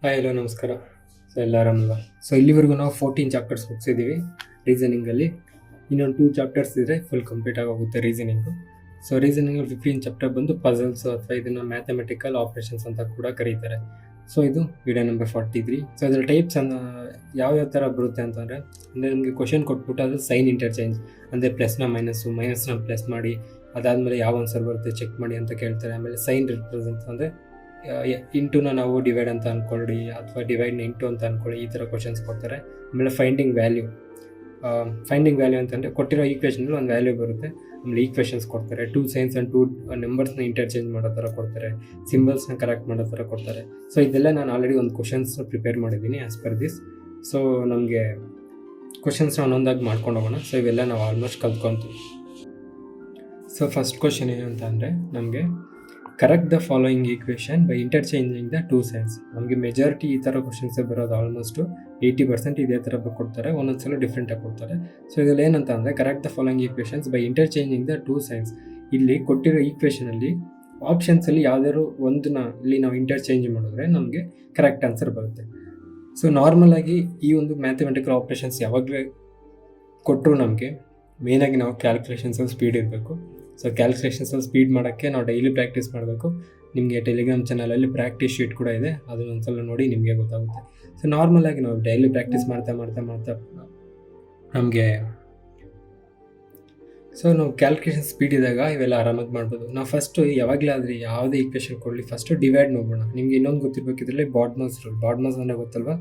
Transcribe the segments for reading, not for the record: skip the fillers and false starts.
Hi hello ನಮಸ್ಕಾರ. So ಎಲ್ಲ ಆರಾಮಲ್ವಾ? So ಇಲ್ಲಿವರೆಗೂ ನಾವು 14 ಚಾಪ್ಟರ್ಸ್ ಮುಗಿಸಿದ್ದೀವಿ ರೀಸನಿಂಗಲ್ಲಿ. ಇನ್ನೊಂದು 2 ಚಾಪ್ಟರ್ಸ್ ಇದ್ದರೆ ಫುಲ್ ಕಂಪ್ಲೀಟ್ ಆಗೋಗುತ್ತೆ ರೀಸನಿಂಗು. ಸೊ ರೀಸನಿಂಗಲ್ಲಿ 15 ಚಾಪ್ಟರ್ ಬಂದು ಪಜಲ್ಸ್ ಅಥವಾ ಇದನ್ನು ಮ್ಯಾಥಮೆಟಿಕಲ್ ಆಪ್ರೇಷನ್ಸ್ ಅಂತ ಕೂಡ ಕರೀತಾರೆ. ಸೊ ಇದು ವಿಡಿಯೋ ನಂಬರ್ 43. ಸೊ ಅದರ ಟೈಪ್ಸ್ ಯಾವ್ಯಾವ ಥರ ಬರುತ್ತೆ ಅಂತಂದರೆ ನಿಮಗೆ ಕ್ವಶನ್ ಕೊಟ್ಬಿಟ್ಟು ಅದು ಸೈನ್ ಇಂಟರ್ಚೇಂಜ್ ಅಂದರೆ ಪ್ಲಸ್ನ ಮೈನಸ್ನ ಪ್ಲಸ್ ಮಾಡಿ ಅದಾದಮೇಲೆ ಯಾವ ಆನ್ಸರ್ ಬರುತ್ತೆ ಚೆಕ್ ಮಾಡಿ ಅಂತ ಕೇಳ್ತಾರೆ. ಆಮೇಲೆ ಸೈನ್ ರಿಪ್ರೆಸೆಂಟ್ ಅಂದರೆ ಇಂಟುನ ನಾವು ಡಿವೈಡ್ ಅಂತ ಅಂದ್ಕೊಳ್ಳಿ ಅಥವಾ ಡಿವೈಡ್ನ ಇಂಟು ಅಂತ ಅಂದ್ಕೊಳ್ಳಿ, ಈ ಥರ ಕ್ವಶನ್ಸ್ ಕೊಡ್ತಾರೆ. ಆಮೇಲೆ ಫೈಂಡಿಂಗ್ ವ್ಯಾಲ್ಯೂ ಅಂತಂದರೆ ಕೊಟ್ಟಿರೋ ಈಕ್ವೇಷನಲ್ಲಿ ಒಂದು ವ್ಯಾಲ್ಯೂ ಬರುತ್ತೆ. ಆಮೇಲೆ ಈಕ್ವೇಷನ್ಸ್ ಕೊಡ್ತಾರೆ. 2 ಸೈನ್ಸ್ ಆ್ಯಂಡ್ 2 ನಂಬರ್ಸ್ನ ಇಂಟರ್ಚೇಂಜ್ ಮಾಡೋ ಥರ ಕೊಡ್ತಾರೆ. ಸಿಂಬಲ್ಸ್ನ ಕರೆಕ್ಟ್ ಮಾಡೋ ಥರ ಕೊಡ್ತಾರೆ. ಸೊ ಇದೆಲ್ಲ ನಾನು ಆಲ್ರೆಡಿ ಒಂದು ಕ್ವಶನ್ಸ್ನ ಪ್ರಿಪೇರ್ ಮಾಡಿದ್ದೀನಿ ಆ್ಯಸ್ ಪರ್ ದಿಸ್. ಸೊ ನಮಗೆ ಕ್ವಶನ್ಸ್ನ ಒಂದೊಂದಾಗಿ ಮಾಡ್ಕೊಂಡು ಹೋಗೋಣ. ಸೊ ಇವೆಲ್ಲ ನಾವು ಆಲ್ಮೋಸ್ಟ್ ಕಲ್ತ್ಕೊತೀವಿ. ಸೊ ಫಸ್ಟ್ ಕ್ವಶನ್ ಏನು ಅಂತ ಅಂದರೆ ನಮಗೆ correct the following equation by interchanging the 2 science. ನಮಗೆ ಮೆಜಾರಿಟಿ ಈ ಥರ ಕ್ವಶನ್ಸೇ ಬರೋದು. ಆಲ್ಮೋಸ್ಟು 80% ಇದೇ ಥರ ಕೊಡ್ತಾರೆ, ಒಂದೊಂದ್ಸಲ ಡಿಫ್ರೆಂಟಾಗಿ ಕೊಡ್ತಾರೆ. ಸೊ ಇದರಲ್ಲಿ ಏನಂತ ಅಂದರೆ correct the following equations by interchanging the 2 science. ಇಲ್ಲಿ ಕೊಟ್ಟಿರೋ ಈಕ್ವೇಷನಲ್ಲಿ ಆಪ್ಷನ್ಸಲ್ಲಿ ಯಾವ್ದಾದ್ರು ಒಂದನ್ನ ಇಲ್ಲಿ ನಾವು ಇಂಟರ್ಚೇಂಜ್ ಮಾಡಿದ್ರೆ ನಮಗೆ ಕರೆಕ್ಟ್ ಆನ್ಸರ್ ಬರುತ್ತೆ. ಸೊ ನಾರ್ಮಲಾಗಿ ಈ ಒಂದು ಮ್ಯಾಥಮೆಟಿಕಲ್ ಆಪ್ರೇಷನ್ಸ್ ಯಾವಾಗಲೇ ಕೊಟ್ಟರು ನಮಗೆ ಮೇಯ್ನಾಗಿ ನಾವು ಕ್ಯಾಲ್ಕುಲೇಷನ್ಸಲ್ಲಿ ಸ್ಪೀಡ್ ಇರಬೇಕು. ಸೊ ಕ್ಯಾಲ್ಕುಲೇಷನ್ಸಲ್ಲಿ ಸ್ಪೀಡ್ ಮಾಡೋಕ್ಕೆ ನಾವು ಡೈಲಿ ಪ್ರಾಕ್ಟೀಸ್ ಮಾಡಬೇಕು. ನಿಮಗೆ ಟೆಲಿಗ್ರಾಮ್ ಚಾನಲಲ್ಲಿ ಪ್ರಾಕ್ಟೀಸ್ ಶೀಟ್ ಕೂಡ ಇದೆ, ಅದನ್ನ ಒಂದ್ಸಲ ನೋಡಿ ನಿಮಗೆ ಗೊತ್ತಾಗುತ್ತೆ. ಸೊ ನಾರ್ಮಲಾಗಿ ನಾವು ಡೈಲಿ ಪ್ರಾಕ್ಟೀಸ್ ಮಾಡ್ತಾ ನಮಗೆ ನಾವು ಕ್ಯಾಲ್ಕುಲೇಷನ್ ಸ್ಪೀಡ್ ಇದ್ದಾಗ ಇವೆಲ್ಲ ಆರಾಮಾಗಿ ಮಾಡ್ಬೋದು. ನಾವು ಫಸ್ಟು ಯಾವಾಗಲಾದರೆ ಯಾವುದೇ ಈಕ್ವೇಷನ್ ಕೊಡಲಿ ಫಸ್ಟು ಡಿವೈಡ್ ನೋಡೋಣ. ನಿಮ್ಗೆ ಇನ್ನೊಂದು ಗೊತ್ತಿರಬೇಕಿದ್ರಲ್ಲಿ ಬಾಡ್ಮಸ್ ರೂಲ್. ಬಾಡ್ಮಸ್ ಅಂದರೆ ಗೊತ್ತಲ್ವಾ?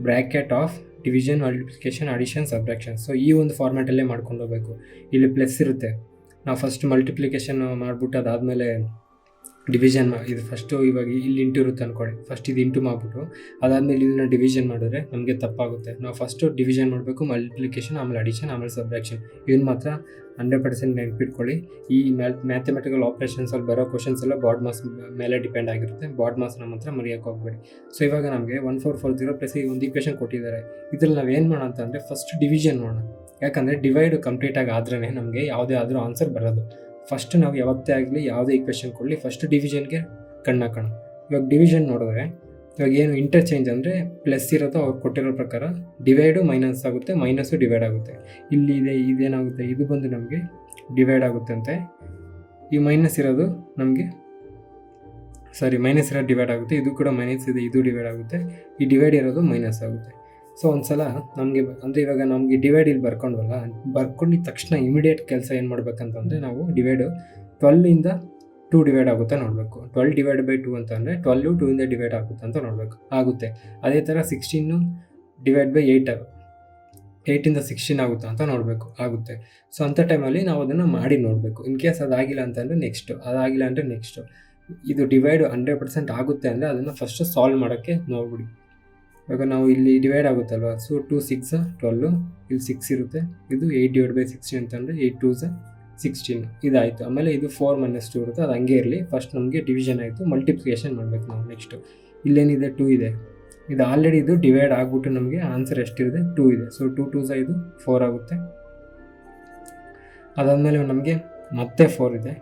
Bracket of division, multiplication, addition, subtraction. So ಈ ಒಂದು ಫಾರ್ಮ್ಯಾಟಲ್ಲೇ ಮಾಡ್ಕೊಂಡು ಹೋಗಬೇಕು. ಇಲ್ಲಿ ಪ್ಲಸ್ ಇರುತ್ತೆ, ನಾವು ಫಸ್ಟ್ ಮಲ್ಟಿಪ್ಲಿಕೇಶನ್ ಮಾಡಿಬಿಟ್ಟು ಅದಾದಮೇಲೆ ಡಿವಿಷನ್ ಇದು ಫಸ್ಟು ಇವಾಗ ಇಲ್ಲಿ ಇಂಟು ಇರುತ್ತೆ ಅಂದ್ಕೊಳ್ಳಿ, ಫಸ್ಟ್ ಇದು ಇಂಟು ಮಾಡಿಬಿಟ್ಟು ಅದಾದಮೇಲೆ ಇದನ್ನ ಡಿವಿಷನ್ ಮಾಡಿದ್ರೆ ನಮಗೆ ತಪ್ಪಾಗುತ್ತೆ. ನಾವು ಫಸ್ಟು ಡಿವಿಷನ್ ಮಾಡಬೇಕು, ಮಲ್ಟಿಪ್ಲಿಕೇಶನ್, ಆಮೇಲೆ ಅಡಿಷನ್, ಆಮೇಲೆ ಸಬ್ಟ್ರಾಕ್ಷನ್. ಇದನ್ನು ಮಾತ್ರ 100% ನೆನಪಿಟ್ಕೊಳ್ಳಿ. ಈ ಮ್ಯಾಥಮೆಟಿಕಲ್ ಆಪ್ರೇಷನ್ಸಲ್ಲಿ ಬರೋ ಕ್ವಶನ್ಸ್ ಎಲ್ಲ ಬಾಡ್ ಮಾಸ್ ಮೇಲೆ ಡಿಪೆಂಡ್ ಆಗಿರುತ್ತೆ. ಬಾಡ್ ಮಾಸ್ನ ಮಾತ್ರ ಮರೆಯೋಕ್ಕೆ ಹೋಗ್ಬೇಡಿ. ಸೊ ಇವಾಗ ನಮಗೆ 1440 ಪ್ಲಸ್ ಈ ಒಂದು ಈಕ್ವೇಷನ್ ಕೊಟ್ಟಿದ್ದಾರೆ. ಇದ್ರಲ್ಲಿ ನಾವು ಏನು ಮಾಡೋಣ ಅಂತಂದರೆ ಫಸ್ಟ್ ಡಿವಿಷನ್ ಮಾಡೋಣ. ಯಾಕಂದರೆ ಡಿವೈಡ್ ಕಂಪ್ಲೀಟಾಗಿ ಆದ್ರೇ ನಮಗೆ ಯಾವುದೇ ಆದರೂ ಆನ್ಸರ್ ಬರೋದು. ಫಸ್ಟ್ ನಾವು ಯಾವತ್ತೇ ಆಗಲಿ ಯಾವುದೇ ಈಕ್ವೇಷನ್ ಕೊಡಲಿ ಫಸ್ಟ್ ಡಿವಿಷನ್ಗೆ ಕಣ್ಣಾಕೋಣ. ಇವಾಗ ಡಿವಿಷನ್ ನೋಡಿದ್ರೆ ಇವಾಗ ಏನು ಇಂಟರ್ಚೇಂಜ್ ಅಂದರೆ ಪ್ಲಸ್ ಇರೋದು ಅವ್ರು ಕೊಟ್ಟಿರೋ ಪ್ರಕಾರ ಡಿವೈಡು ಮೈನಸ್ ಆಗುತ್ತೆ, ಮೈನಸ್ಸು ಡಿವೈಡ್ ಆಗುತ್ತೆ. ಇಲ್ಲಿ ಇದೇನಾಗುತ್ತೆ, ಇದು ಬಂದು ನಮಗೆ ಡಿವೈಡ್ ಆಗುತ್ತೆ ಅಂತೆ. ಈ ಮೈನಸ್ ಇರೋದು ನಮಗೆ ಮೈನಸ್ ಇರೋದು ಡಿವೈಡ್ ಆಗುತ್ತೆ, ಇದು ಕೂಡ ಮೈನಸ್ ಇದೆ, ಇದು ಡಿವೈಡ್ ಆಗುತ್ತೆ, ಈ ಡಿವೈಡ್ ಇರೋದು ಮೈನಸ್ ಆಗುತ್ತೆ. ಸೊ ಒಂದ್ಸಲ ನಮಗೆ ಅಂದರೆ ಇವಾಗ ನಮಗೆ ಡಿವೈಡ್ ಇಲ್ಲಿ ಬರ್ಕೊಂಡಿದ್ದ ತಕ್ಷಣ ಇಮಿಡಿಯೇಟ್ ಕೆಲಸ ಏನು ಮಾಡ್ಬೇಕಂತಂದರೆ ನಾವು ಡಿವೈಡು 12ಇಂದ 2 ಡಿವೈಡ್ ಆಗುತ್ತೆ ನೋಡಬೇಕು. 12 ಡಿವೈಡ್ ಬೈ 2 ಅಂತ ಅಂದರೆ 12 2ಇಂದ ಡಿವೈಡ್ ಆಗುತ್ತೆ ಅಂತ ನೋಡಬೇಕು, ಆಗುತ್ತೆ. ಅದೇ ಥರ 16 ಡಿವೈಡ್ ಬೈ 8ಇಂದ 16 ಆಗುತ್ತಾ ಅಂತ ನೋಡಬೇಕು, ಆಗುತ್ತೆ. ಸೊ ಅಂಥ ಟೈಮಲ್ಲಿ ನಾವು ಅದನ್ನು ಮಾಡಿ ನೋಡಬೇಕು. ಇನ್ ಕೇಸ್ ಅದಾಗಿಲ್ಲ ಅಂತಂದರೆ ನೆಕ್ಸ್ಟು ಇದು ಡಿವೈಡ್ 100% ಆಗುತ್ತೆ ಅಂದರೆ ಅದನ್ನು ಫಸ್ಟು ಸಾಲ್ವ್ ಮಾಡೋಕ್ಕೆ ನೋಡ್ಬಿಡಿ. ಇವಾಗ ನಾವು ಇಲ್ಲಿ ಡಿವೈಡ್ ಆಗುತ್ತಲ್ವ, ಸೊ 2 6 12, ಇಲ್ಲಿ 6 ಇರುತ್ತೆ, ಇದು 8 ಡಿವೈಡ್ ಬೈ 16 ಅಂತಂದರೆ 8 2 16 ಇದಾಯಿತು. ಆಮೇಲೆ ಇದು 4 - 2 ಇರುತ್ತೆ, ಅದು ಹಂಗೆ ಇರಲಿ. ಫಸ್ಟ್ ನಮಗೆ ಡಿವಿಷನ್ ಆಯಿತು, ಮಲ್ಟಿಪ್ಲಿಕೇಶನ್ ಮಾಡಬೇಕು ನಾವು. ನೆಕ್ಸ್ಟು ಇಲ್ಲೇನಿದೆ 2 ಇದೆ, ಇದು ಆಲ್ರೆಡಿ ಇದು ಡಿವೈಡ್ ಆಗಿಬಿಟ್ಟು ನಮಗೆ ಆನ್ಸರ್ ಎಷ್ಟಿದೆ 2 ಇದೆ. ಸೊ 2 2 ಇದು 4 ಆಗುತ್ತೆ. ಅದಾದಮೇಲೆ ನಮಗೆ ಮತ್ತೆ 4 ಇದೆ,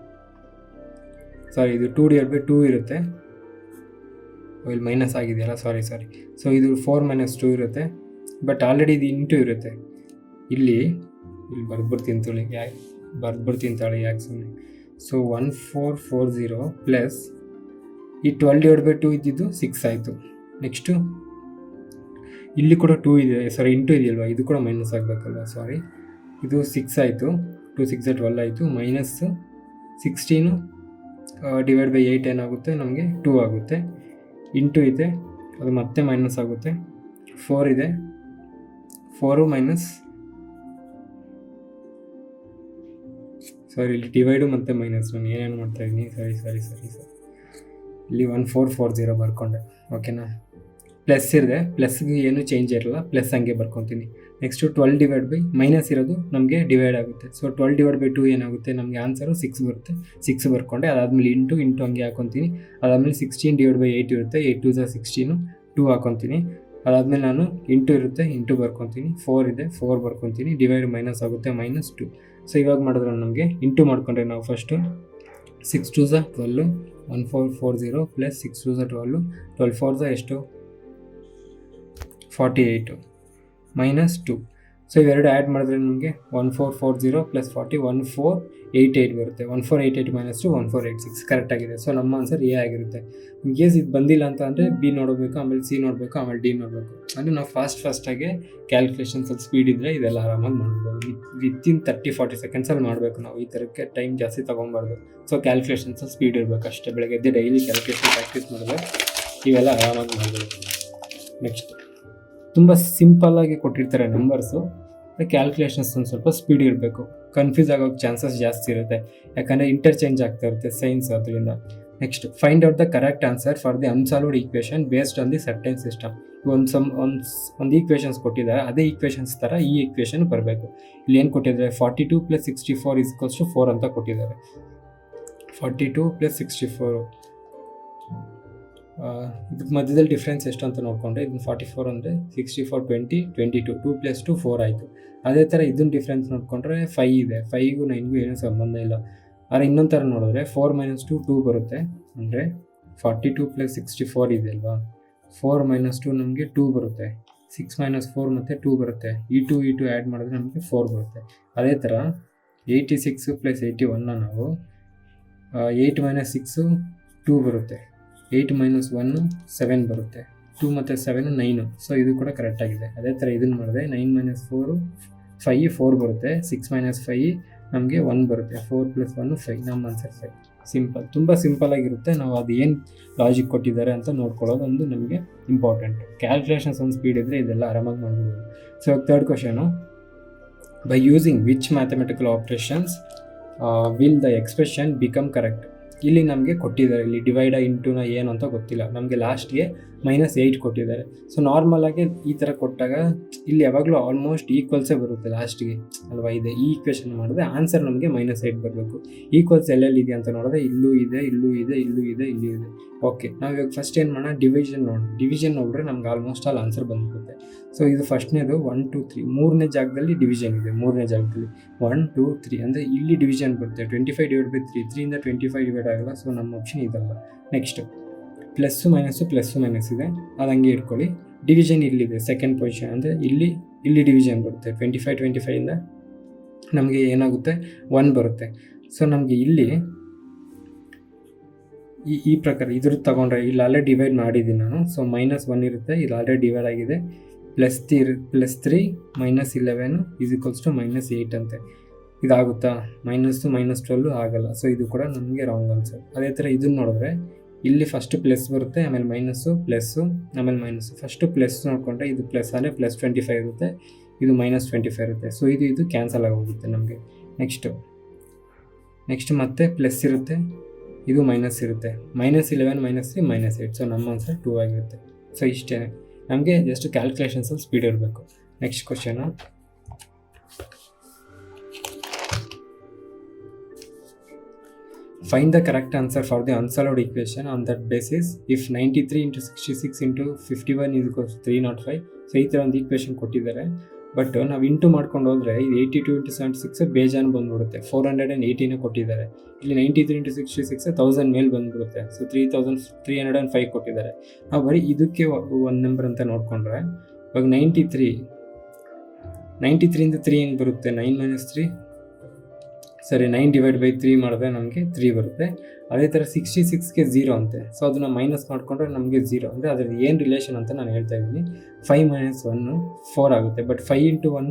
ಇದು 2 ಡಿವೈಡ್ ಬೈ 2 ಇರುತ್ತೆ, ಇಲ್ಲಿ ಮೈನಸ್ ಆಗಿದೆಯಲ್ಲ, ಸಾರಿ. ಸೊ ಇದು 4 - 2 ಇರುತ್ತೆ, ಬಟ್ ಆಲ್ರೆಡಿ ಇದು ಇಂಟು ಇರುತ್ತೆ. ಇಲ್ಲಿ ಬರ್ದ್ಬಿಡ್ತೀನಿ ತಾಳಿ ಯಾಕೆ ಸುಮ್ಮನೆ. ಸೊ 1440 ಪ್ಲಸ್ ಈ 12 ಡಿವೈಡ್ ಬೈ 2 ಇದ್ದಿದ್ದು 6 ಆಯಿತು. ನೆಕ್ಸ್ಟು ಇಲ್ಲಿ ಕೂಡ 2 ಇದೆ, ಇಂಟು ಇದೆಯಲ್ವ, ಇದು ಕೂಡ ಮೈನಸ್ ಆಗಬೇಕಲ್ವ, ಇದು 6 ಆಯಿತು. 2 6 12 ಆಯಿತು, ಮೈನಸ್ 16 ಡಿವೈಡ್ ಬೈ 8 ಏನಾಗುತ್ತೆ ನಮಗೆ 2 ಆಗುತ್ತೆ. ಇಂಟು ಇದೆ, ಅದು ಮತ್ತೆ ಮೈನಸ್ ಆಗುತ್ತೆ. 4 ಇದೆ, 4 ಮೈನಸ್ ಇಲ್ಲಿ ಡಿವೈಡು ಮತ್ತು ಮೈನಸ್ ನಾನು ಏನೇನು ಮಾಡ್ತಾಯಿದ್ದೀನಿ, ಸರಿ. ಇಲ್ಲಿ 1440 ಬರ್ಕೊಂಡೆ, ಓಕೆನಾ. ಪ್ಲಸ್ ಇದೆ, ಪ್ಲಸ್ಗೆ ಏನೂ ಚೇಂಜ್ ಇರಲ್ಲ, ಪ್ಲಸ್ ಹಂಗೆ ಬರ್ಕೊತೀನಿ. ನೆಕ್ಸ್ಟು 12 ಡಿವೈಡ್ ಬೈ ಮೈನಸ್ ಇರೋದು ನಮಗೆ ಡಿವೈಡ್ ಆಗುತ್ತೆ. ಸೊ 12 ಡಿವೈಡ್ ಬೈ 2 ಏನಾಗುತ್ತೆ ನಮಗೆ ಆನ್ಸರು 6 ಬರುತ್ತೆ. 6 ಬರ್ಕೊಂಡೆ, ಅದಾದಮೇಲೆ ಇಂಟು ಹಂಗೆ ಹಾಕೊತೀನಿ. ಅದಾದಮೇಲೆ 16 ಡಿವೈಡ್ ಬೈ 8 ಇರುತ್ತೆ, 8 2 16 2 ಹಾಕೊತೀನಿ. ಅದಾದಮೇಲೆ ನಾನು ಇಂಟು ಬರ್ಕೊತೀನಿ. 4 ಇದೆ, 4 ಬರ್ಕೊತೀನಿ. ಡಿವೈಡ್ ಮೈನಸ್ ಆಗುತ್ತೆ, -2. ಸೊ ಇವಾಗ ಮಾಡಿದ್ರೆ ನಮಗೆ ಇಂಟು ಮಾಡ್ಕೊಂಡ್ರೆ ನಾವು ಫಸ್ಟು 6 2 12, 1440 ಪ್ಲಸ್ 6 2 12, 12 4 ಎಷ್ಟು 48 ಮೈನಸ್ 2. ಸೊ ಇವೆರಡು ಆ್ಯಡ್ ಮಾಡಿದ್ರೆ ನಿಮಗೆ 1440 ಪ್ಲಸ್ 40 1488 ಬರುತ್ತೆ. 1488 ಮೈನಸ್ 2 1486 ಕರೆಕ್ಟಾಗಿದೆ. ಸೊ ನಮ್ಮ ಆನ್ಸರ್ ಎ ಆಗಿರುತ್ತೆ. ಇನ್ ಕೇಸ್ ಇದು ಬಂದಿಲ್ಲ ಅಂತ ಅಂದರೆ ಬಿ ನೋಡಬೇಕು, ಆಮೇಲೆ ಸಿ ನೋಡಬೇಕು, ಆಮೇಲೆ ಡಿ ನೋಡಬೇಕು. ಅಂದರೆ ನಾವು ಫಾಸ್ಟಾಗಿ ಕ್ಯಾಲ್ಕುಲೇಷನ್ಸಲ್ಲಿ ಸ್ಪೀಡ್ ಇದ್ದರೆ ಇದೆಲ್ಲ ಆರಾಮಾಗಿ ಮಾಡ್ಬೋದು. ವಿತಿನ್ 30-40 ಸೆಕೆಂಡ್ಸಲ್ಲಿ ಮಾಡಬೇಕು. ನಾವು ಈ ಥರಕ್ಕೆ ಟೈಮ್ ಜಾಸ್ತಿ ತೊಗೊಬಾರ್ದು. ಸೊ ಕ್ಯಾಲ್ಕುಲೇಷನ್ಸಲ್ಲಿ ಸ್ಪೀಡ್ ಇರಬೇಕು ಅಷ್ಟೇ. ಬೆಳಗ್ಗೆ ಎದ್ದು ಡೈಲಿ ಕ್ಯಾಲ್ಕುಲೇಷನ್ ಪ್ರಾಕ್ಟೀಸ್ ಮಾಡಿದ್ರೆ ಇವೆಲ್ಲ ಆರಾಮಾಗಿ ಮಾಡ್ಬೋದು. ನೆಕ್ಸ್ಟ್ ತುಂಬ ಸಿಂಪಲ್ಲಾಗಿ ಕೊಟ್ಟಿರ್ತಾರೆ ನಂಬರ್ಸು, ಕ್ಯಾಲ್ಕುಲೇಷನ್ಸ್ ಒಂದು ಸ್ವಲ್ಪ ಸ್ಪೀಡ್ ಇರಬೇಕು. ಕನ್ಫ್ಯೂಸ್ ಆಗೋಕ್ಕೆ ಚಾನ್ಸಸ್ ಜಾಸ್ತಿ ಇರುತ್ತೆ, ಯಾಕಂದರೆ ಇಂಟರ್ಚೇಂಜ್ ಆಗ್ತಾ ಇರುತ್ತೆ ಸೈನ್ಸ್ ಅದರಿಂದ. Next find out the correct answer for the unsolved equation based on the certain system. ಒಂದು ಈಕ್ವೇಷನ್ಸ್ ಕೊಟ್ಟಿದ್ದಾರೆ, ಅದೇ ಈಕ್ವೇಷನ್ಸ್ ಥರ ಈ ಈಕ್ವೇಷನ್ ಬರಬೇಕು. ಇಲ್ಲಿ ಏನು ಕೊಟ್ಟಿದ್ದಾರೆ 42 + 64 = 4 ಅಂತ ಕೊಟ್ಟಿದ್ದಾರೆ. 42 + 64 ಇದಕ್ಕೆ ಮಧ್ಯದಲ್ಲಿ ಡಿಫ್ರೆನ್ಸ್ ಎಷ್ಟು ಅಂತ ನೋಡಿಕೊಂಡ್ರೆ ಇದನ್ನು 44 ಅಂದರೆ 64 20 22 2 + 2 4 ಆಯಿತು. ಅದೇ ಥರ ಇದನ್ನು ಡಿಫ್ರೆನ್ಸ್ ನೋಡಿಕೊಂಡ್ರೆ 5 ಇದೆ. 5ಗೂ 9ಗೂ ಏನೂ ಸಂಬಂಧ ಇಲ್ಲ. ಆದರೆ ಇನ್ನೊಂದು ಥರ ನೋಡಿದ್ರೆ 4 - 2 2 ಬರುತ್ತೆ. ಅಂದರೆ 42 + 64 ಇದೆ ಅಲ್ವಾ, 4 - 2 ನಮಗೆ 2 ಬರುತ್ತೆ. 6 - 4 ಮತ್ತು 2 ಬರುತ್ತೆ. ಈ 2 ಆ್ಯಡ್ ಮಾಡಿದ್ರೆ ನಮಗೆ 4 ಬರುತ್ತೆ. ಅದೇ ಥರ 86 + 81ನ ನಾವು 8 - 6 2 ಬರುತ್ತೆ. 8 - 1 7 ಬರುತ್ತೆ. 2 ಮತ್ತು 7 9. ಸೊ ಇದು ಕೂಡ ಕರೆಕ್ಟಾಗಿದೆ. ಅದೇ ಥರ ಇದನ್ನು ಮಾಡಿದ್ರೆ 9 - 4 5 4 ಬರುತ್ತೆ. 6 - 5 ನಮಗೆ 1 ಬರುತ್ತೆ. 4 + 1 5. ನಮ್ಮ ಆನ್ಸರ್ 5. ಸಿಂಪಲ್, ತುಂಬ ಸಿಂಪಲ್ಲಾಗಿರುತ್ತೆ. ನಾವು ಅದು ಏನು ಲಾಜಿಕ್ ಕೊಟ್ಟಿದ್ದಾರೆ ಅಂತ ನೋಡ್ಕೊಳ್ಳೋದು ಒಂದು ನಮಗೆ ಇಂಪಾರ್ಟೆಂಟ್. ಕ್ಯಾಲ್ಕುಲೇಷನ್ಸ್ ಒಂದು ಸ್ಪೀಡ್ ಇದ್ದರೆ ಇದೆಲ್ಲ ಆರಾಮಾಗಿ ಮಾಡ್ಬೋದು. So third question, by using which mathematical operations will the expression become correct. ಇಲ್ಲಿ ನಮಗೆ ಕೊಟ್ಟಿದ್ದಾರೆ, ಇಲ್ಲಿ ಡಿವೈಡ ಇಂಟುನ ಏನು ಅಂತ ಗೊತ್ತಿಲ್ಲ ನಮಗೆ. ಲಾಸ್ಟ್ಗೆ -8 ಕೊಟ್ಟಿದ್ದಾರೆ. ಸೊ ನಾರ್ಮಲಾಗಿ ಈ ಥರ ಕೊಟ್ಟಾಗ ಇಲ್ಲಿ ಯಾವಾಗಲೂ ಆಲ್ಮೋಸ್ಟ್ ಈಕ್ವಲ್ಸೇ ಬರುತ್ತೆ ಲಾಸ್ಟಿಗೆ ಅಲ್ವಾ. ಇದೆ ಈ ಈಕ್ವೇಷನ್ ಮಾಡಿದ್ರೆ ಆನ್ಸರ್ ನಮಗೆ -8 ಬರಬೇಕು. ಈಕ್ವಲ್ಸ್ ಎಲ್ಲೆಲ್ಲಿದೆ ಅಂತ ನೋಡಿದ್ರೆ ಇಲ್ಲೂ ಇದೆ, ಇಲ್ಲೂ ಇದೆ, ಇಲ್ಲೂ ಇದೆ, ಇಲ್ಲೂ ಇದೆ. ಓಕೆ, ನಾವು ಇವಾಗ ಫಸ್ಟ್ ಏನು ಮಾಡೋಣ, ಡಿವಿಷನ್ ನೋಡಿದ್ರೆ ನಮ್ಗೆ ಆಲ್ಮೋಸ್ಟ್ ಆಲ್ ಆನ್ಸರ್ ಬಂದ್ಬಿಡುತ್ತೆ. ಸೊ ಇದು ಫಸ್ಟ್ನೇದು 1 2 3 ಮೂರನೇ ಜಾಗದಲ್ಲಿ ಡಿವಿಷನ್ ಇದೆ. ಮೂರನೇ ಜಾಗದಲ್ಲಿ 1 2 3 ಅಂದರೆ ಇಲ್ಲಿ ಡಿವಿಷನ್ ಬರುತ್ತೆ. 25/3 3ಇಂದ 25 ಡಿವೈಡ್ ಆಗಲ್ಲ. ಸೊ ನಮ್ಮ ಆಪ್ಷನ್ ಇದಲ್ಲ. ನೆಕ್ಸ್ಟ್ ಪ್ಲಸ್ಸು ಮೈನಸ್ ಇದೆ, ಅದು ಹಂಗೆ ಇಟ್ಕೊಳ್ಳಿ. ಡಿವಿಷನ್ ಇಲ್ಲಿದೆ ಸೆಕೆಂಡ್ ಪೊಸಿಷನ್, ಅಂದರೆ ಇಲ್ಲಿ ಡಿವಿಷನ್ ಬರುತ್ತೆ. 25ಇಂದ ನಮಗೆ ಏನಾಗುತ್ತೆ 1 ಬರುತ್ತೆ. ಸೊ ನಮಗೆ ಇಲ್ಲಿ ಈ ಪ್ರಕಾರ ಇದ್ರ ತಗೊಂಡ್ರೆ ಇಲ್ಲಿ ಆಲ್ರೆಡಿ ಡಿವೈಡ್ ಮಾಡಿದ್ದೀನಿ ನಾನು. ಸೊ -1 ಇರುತ್ತೆ, ಇಲ್ಲಿ ಆಲ್ರೆಡಿ ಡಿವೈಡ್ ಆಗಿದೆ. +3 -11 = -8 ಅಂತೆ. ಇದಾಗುತ್ತಾ? -12 ಆಗಲ್ಲ. ಸೊ ಇದು ಕೂಡ ನಮಗೆ ರಾಂಗ್ ಆನ್ಸರ್. ಅದೇ ಥರ ಇದನ್ನು ನೋಡಿದ್ರೆ ಇಲ್ಲಿ ಫಸ್ಟ್ ಪ್ಲಸ್ ಬರುತ್ತೆ, ಆಮೇಲೆ ಪ್ಲಸ್ಸು, ಆಮೇಲೆ ಮೈನಸ್ಸು. ಫಸ್ಟು ಪ್ಲಸ್ ನೋಡಿಕೊಂಡ್ರೆ ಇದು ಪ್ಲಸ್ ಆದರೆ +25 ಇರುತ್ತೆ, ಇದು -25 ಇರುತ್ತೆ. ಸೊ ಇದು ಕ್ಯಾನ್ಸಲ್ ಆಗೋಗುತ್ತೆ ನಮಗೆ. ನೆಕ್ಸ್ಟ್ ಮತ್ತೆ ಪ್ಲಸ್ ಇರುತ್ತೆ, ಇದು ಮೈನಸ್ ಇರುತ್ತೆ. -11 -3 -8. ಸೊ ನಮ್ಮ ಆನ್ಸರ್ 2 ಆಗಿರುತ್ತೆ. ಸೊ ಇಷ್ಟೇ, ನಮಗೆ ಜಸ್ಟ್ ಕ್ಯಾಲ್ಕುಲೇಷನ್ಸಲ್ಲಿ ಸ್ಪೀಡ್ ಇರಬೇಕು. Next question, find the correct answer for the unsolved equation on that basis if 93 × 66 × 51 = 305. So ಈ ಥರ ಒಂದು ಈಕ್ವೇಷನ್ ಕೊಟ್ಟಿದ್ದಾರೆ. ಬಟ್ ನಾವು ಇಂಟು ಮಾಡ್ಕೊಂಡು ಹೋದರೆ ಇದು 82 × 76 ಬೇಜಾನ್ ಬಂದುಬಿಡುತ್ತೆ. 418 ಕೊಟ್ಟಿದ್ದಾರೆ. ಇಲ್ಲಿ 93 × 66 1000 ಮೇಲೆ ಬಂದುಬಿಡುತ್ತೆ. ಸೊ 3305 ಕೊಟ್ಟಿದ್ದಾರೆ. ನಾವು ಬರೀ ಇದಕ್ಕೆ ಒಂದು ನಂಬರ್ ಅಂತ ನೋಡಿಕೊಂಡ್ರೆ ಇವಾಗ 93ಇಂದ 3 ಹೆಂಗೆ ಬರುತ್ತೆ? 9 - 3 9/3 ಮಾಡಿದ್ರೆ ನಮಗೆ 3 ಬರುತ್ತೆ. ಅದೇ ಥರ 66ಗೆ 0 ಅಂತೆ. ಸೊ ಅದನ್ನು ಮೈನಸ್ ಮಾಡಿಕೊಂಡ್ರೆ ನಮಗೆ 0 ಅಂದರೆ ಅದ್ರದ್ದು ಏನು ರಿಲೇಷನ್ ಅಂತ ನಾನು ಹೇಳ್ತಾ ಇದ್ದೀನಿ. 5 - 1 4 ಆಗುತ್ತೆ. ಬಟ್ 5 × 1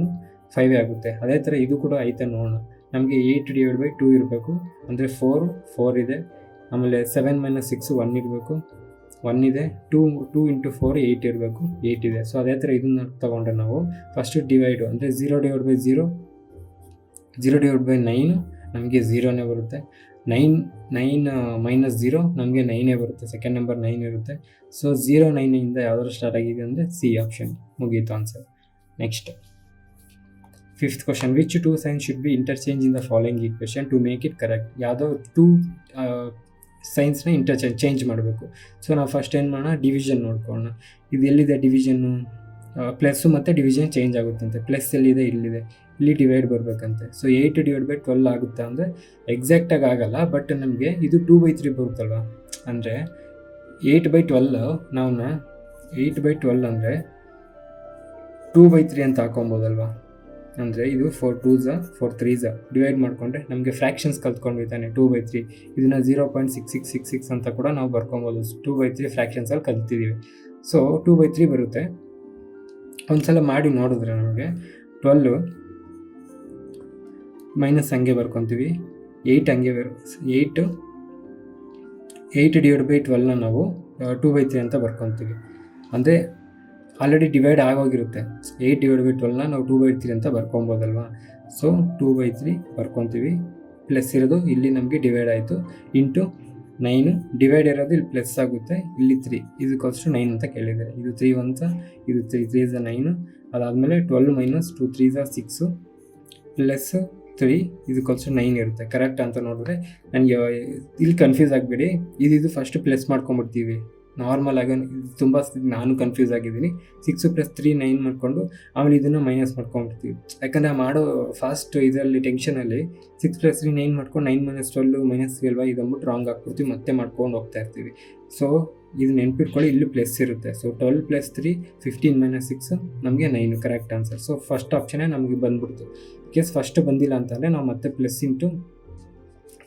5 ಆಗುತ್ತೆ. ಅದೇ ಥರ ಇದು ಕೂಡ ಐತೆ ನೋಡೋಣ. ನಮಗೆ 8/2 ಇರಬೇಕು, ಅಂದರೆ 4 ಇದೆ. ಆಮೇಲೆ 7 - 6 1 ಇರಬೇಕು, 1 ಇದೆ. 2 × 4 8 ಇರಬೇಕು, 8 ಇದೆ. ಸೊ ಅದೇ ಥರ ಇದನ್ನು ತೊಗೊಂಡ್ರೆ ನಾವು ಫಸ್ಟು ಡಿವೈಡು, ಅಂದರೆ 0/0 0/9 ನಮಗೆ 0ನೇ ಬರುತ್ತೆ. 9 - 0 ನಮಗೆ 9 ಬರುತ್ತೆ. ಸೆಕೆಂಡ್ ನಂಬರ್ 9 ಇರುತ್ತೆ. ಸೊ 0 9ಇಂದ ಯಾವ್ದಾದ್ರು ಸ್ಟಾರ್ಟ್ ಆಗಿದೆ ಅಂದರೆ ಸಿ ಆಪ್ಷನ್, ಮುಗೀತು answer. Next fifth question, which 2 science should be interchange in the following equation to make it correct. ಯಾವುದೋ 2 ಸೈನ್ಸ್ನ ಚೇಂಜ್ ಮಾಡಬೇಕು. ಸೊ ನಾವು ಫಸ್ಟ್ ಏನು ಮಾಡೋಣ, ಡಿವಿಷನ್ ನೋಡ್ಕೊಳ್ಳೋಣ. ಇದು ಎಲ್ಲಿದೆ ಡಿವಿಷನ್ನು? ಪ್ಲಸ್ಸು ಮತ್ತು ಡಿವಿಷನ್ ಚೇಂಜ್ ಆಗುತ್ತಂತೆ. ಪ್ಲಸ್ ಎಲ್ಲಿದೆ? ಇಲ್ಲಿದೆ. ಇಲ್ಲಿ ಡಿವೈಡ್ ಬರಬೇಕಂತೆ. ಸೊ 8/12 ಆಗುತ್ತಾ ಅಂದರೆ ಎಕ್ಸಾಕ್ಟಾಗಿ ಆಗಲ್ಲ, ಬಟ್ ನಮಗೆ ಇದು 2/3 ಬರುತ್ತಲ್ವ. ಅಂದರೆ 8/12 ನಾವು 8/12 ಅಂದರೆ 2/3 ಅಂತ ಹಾಕೊಬೋದಲ್ವ. ಅಂದರೆ ಇದು 4 2s 4 3s ಡಿವೈಡ್ ಮಾಡಿಕೊಂಡ್ರೆ ನಮಗೆ ಫ್ರ್ಯಾಕ್ಷನ್ಸ್ ಕಲ್ತ್ಕೊಂಡ್ವಿ ತಾನೆ. 2/3 ಇದನ್ನು 0.6666 ಅಂತ ಕೂಡ ನಾವು ಬರ್ಕೊಬೋದು. 2/3 ಫ್ರ್ಯಾಕ್ಷನ್ಸಲ್ಲಿ ಕಲ್ತಿದ್ದೀವಿ. ಸೊ 2/3 ಬರುತ್ತೆ. ಒಂದ್ಸಲ ಮಾಡಿ ನೋಡಿದ್ರೆ ನಮಗೆ 12 ಮೈನಸ್ ಹಂಗೆ ಬರ್ಕೊತೀವಿ, 8 ಹಂಗೆ 8/12 ನಾವು 2/3 ಅಂತ ಬರ್ಕೊತೀವಿ. ಅಂದರೆ ಆಲ್ರೆಡಿ ಡಿವೈಡ್ ಆಗೋಗಿರುತ್ತೆ. 8/12 ನಾವು 2/3 ಅಂತ ಬರ್ಕೊಬೋದಲ್ವ. ಸೊ 2/3 ಬರ್ಕೊತೀವಿ. ಪ್ಲಸ್ ಇರೋದು ಇಲ್ಲಿ ನಮಗೆ ಡಿವೈಡ್ ಆಯಿತು, ಇಂಟು 9 ಡಿವೈಡ್ ಇರೋದು ಇಲ್ಲಿ ಪ್ಲಸ್ ಆಗುತ್ತೆ, ಇಲ್ಲಿ 3 ಇದಕ್ಕೋಸ್ಕರ 9 ಅಂತ ಕೇಳಿದ್ದಾರೆ. ಇದು 3 1 ಇದು 3 3 9. ಅದಾದಮೇಲೆ 12 ಮೈನಸ್ 2 3 6 ಪ್ಲಸ್ 3 ಇದಕ್ಕೋಸ್ಕರ 9 ಇರುತ್ತೆ. ಕರೆಕ್ಟ್ ಅಂತ ನೋಡಿದ್ರೆ ನನಗೆ ಇಲ್ಲಿ ಕನ್ಫ್ಯೂಸ್ ಆಗಬೇಡಿ. ಇದು ಫಸ್ಟ್ ಪ್ಲಸ್ ಮಾಡ್ಕೊಂಬಿಡ್ತೀವಿ ನಾರ್ಮಲ್ ಆಗಿ. ತುಂಬ ನಾನು ಕನ್ಫ್ಯೂಸ್ ಆಗಿದ್ದೀನಿ. 6 + 3 9 ಮಾಡಿಕೊಂಡು ಆಮೇಲೆ ಇದನ್ನು ಮೈನಸ್ ಮಾಡ್ಕೊಂಡ್ಬಿಡ್ತೀವಿ. ಯಾಕಂದರೆ ಮಾಡೋ ಫಾಸ್ಟ್ ಇದರಲ್ಲಿ ಟೆನ್ಷನಲ್ಲಿ 6 + 3 9 ಮಾಡ್ಕೊಂಡು 9 - 12 -3 ಅಲ್ವಾ, ಇದನ್ಬಿಟ್ಟು ರಾಂಗ್ ಹಾಕ್ಬಿಡ್ತೀವಿ, ಮತ್ತೆ ಮಾಡ್ಕೊಂಡು ಹೋಗ್ತಾ ಇರ್ತೀವಿ. ಸೊ ಇದು ನೆನ್ಪಿಟ್ಕೊಳ್ಳಿ, ಇಲ್ಲಿ ಪ್ಲಸ್ ಇರುತ್ತೆ. ಸೊ 12 + 3 15 - 6 ನಮಗೆ 9 ಕರೆಕ್ಟ್ ಆನ್ಸರ್. ಸೊ ಫಸ್ಟ್ ಆಪ್ಷನ್ನೇ ನಮಗೆ ಬಂದ್ಬಿಡ್ತು. ಕೇಸ್ ಫಸ್ಟ್ ಬಂದಿಲ್ಲ ಅಂತಂದರೆ ನಾವು ಮತ್ತೆ ಪ್ಲಸ್ ಇಂಟು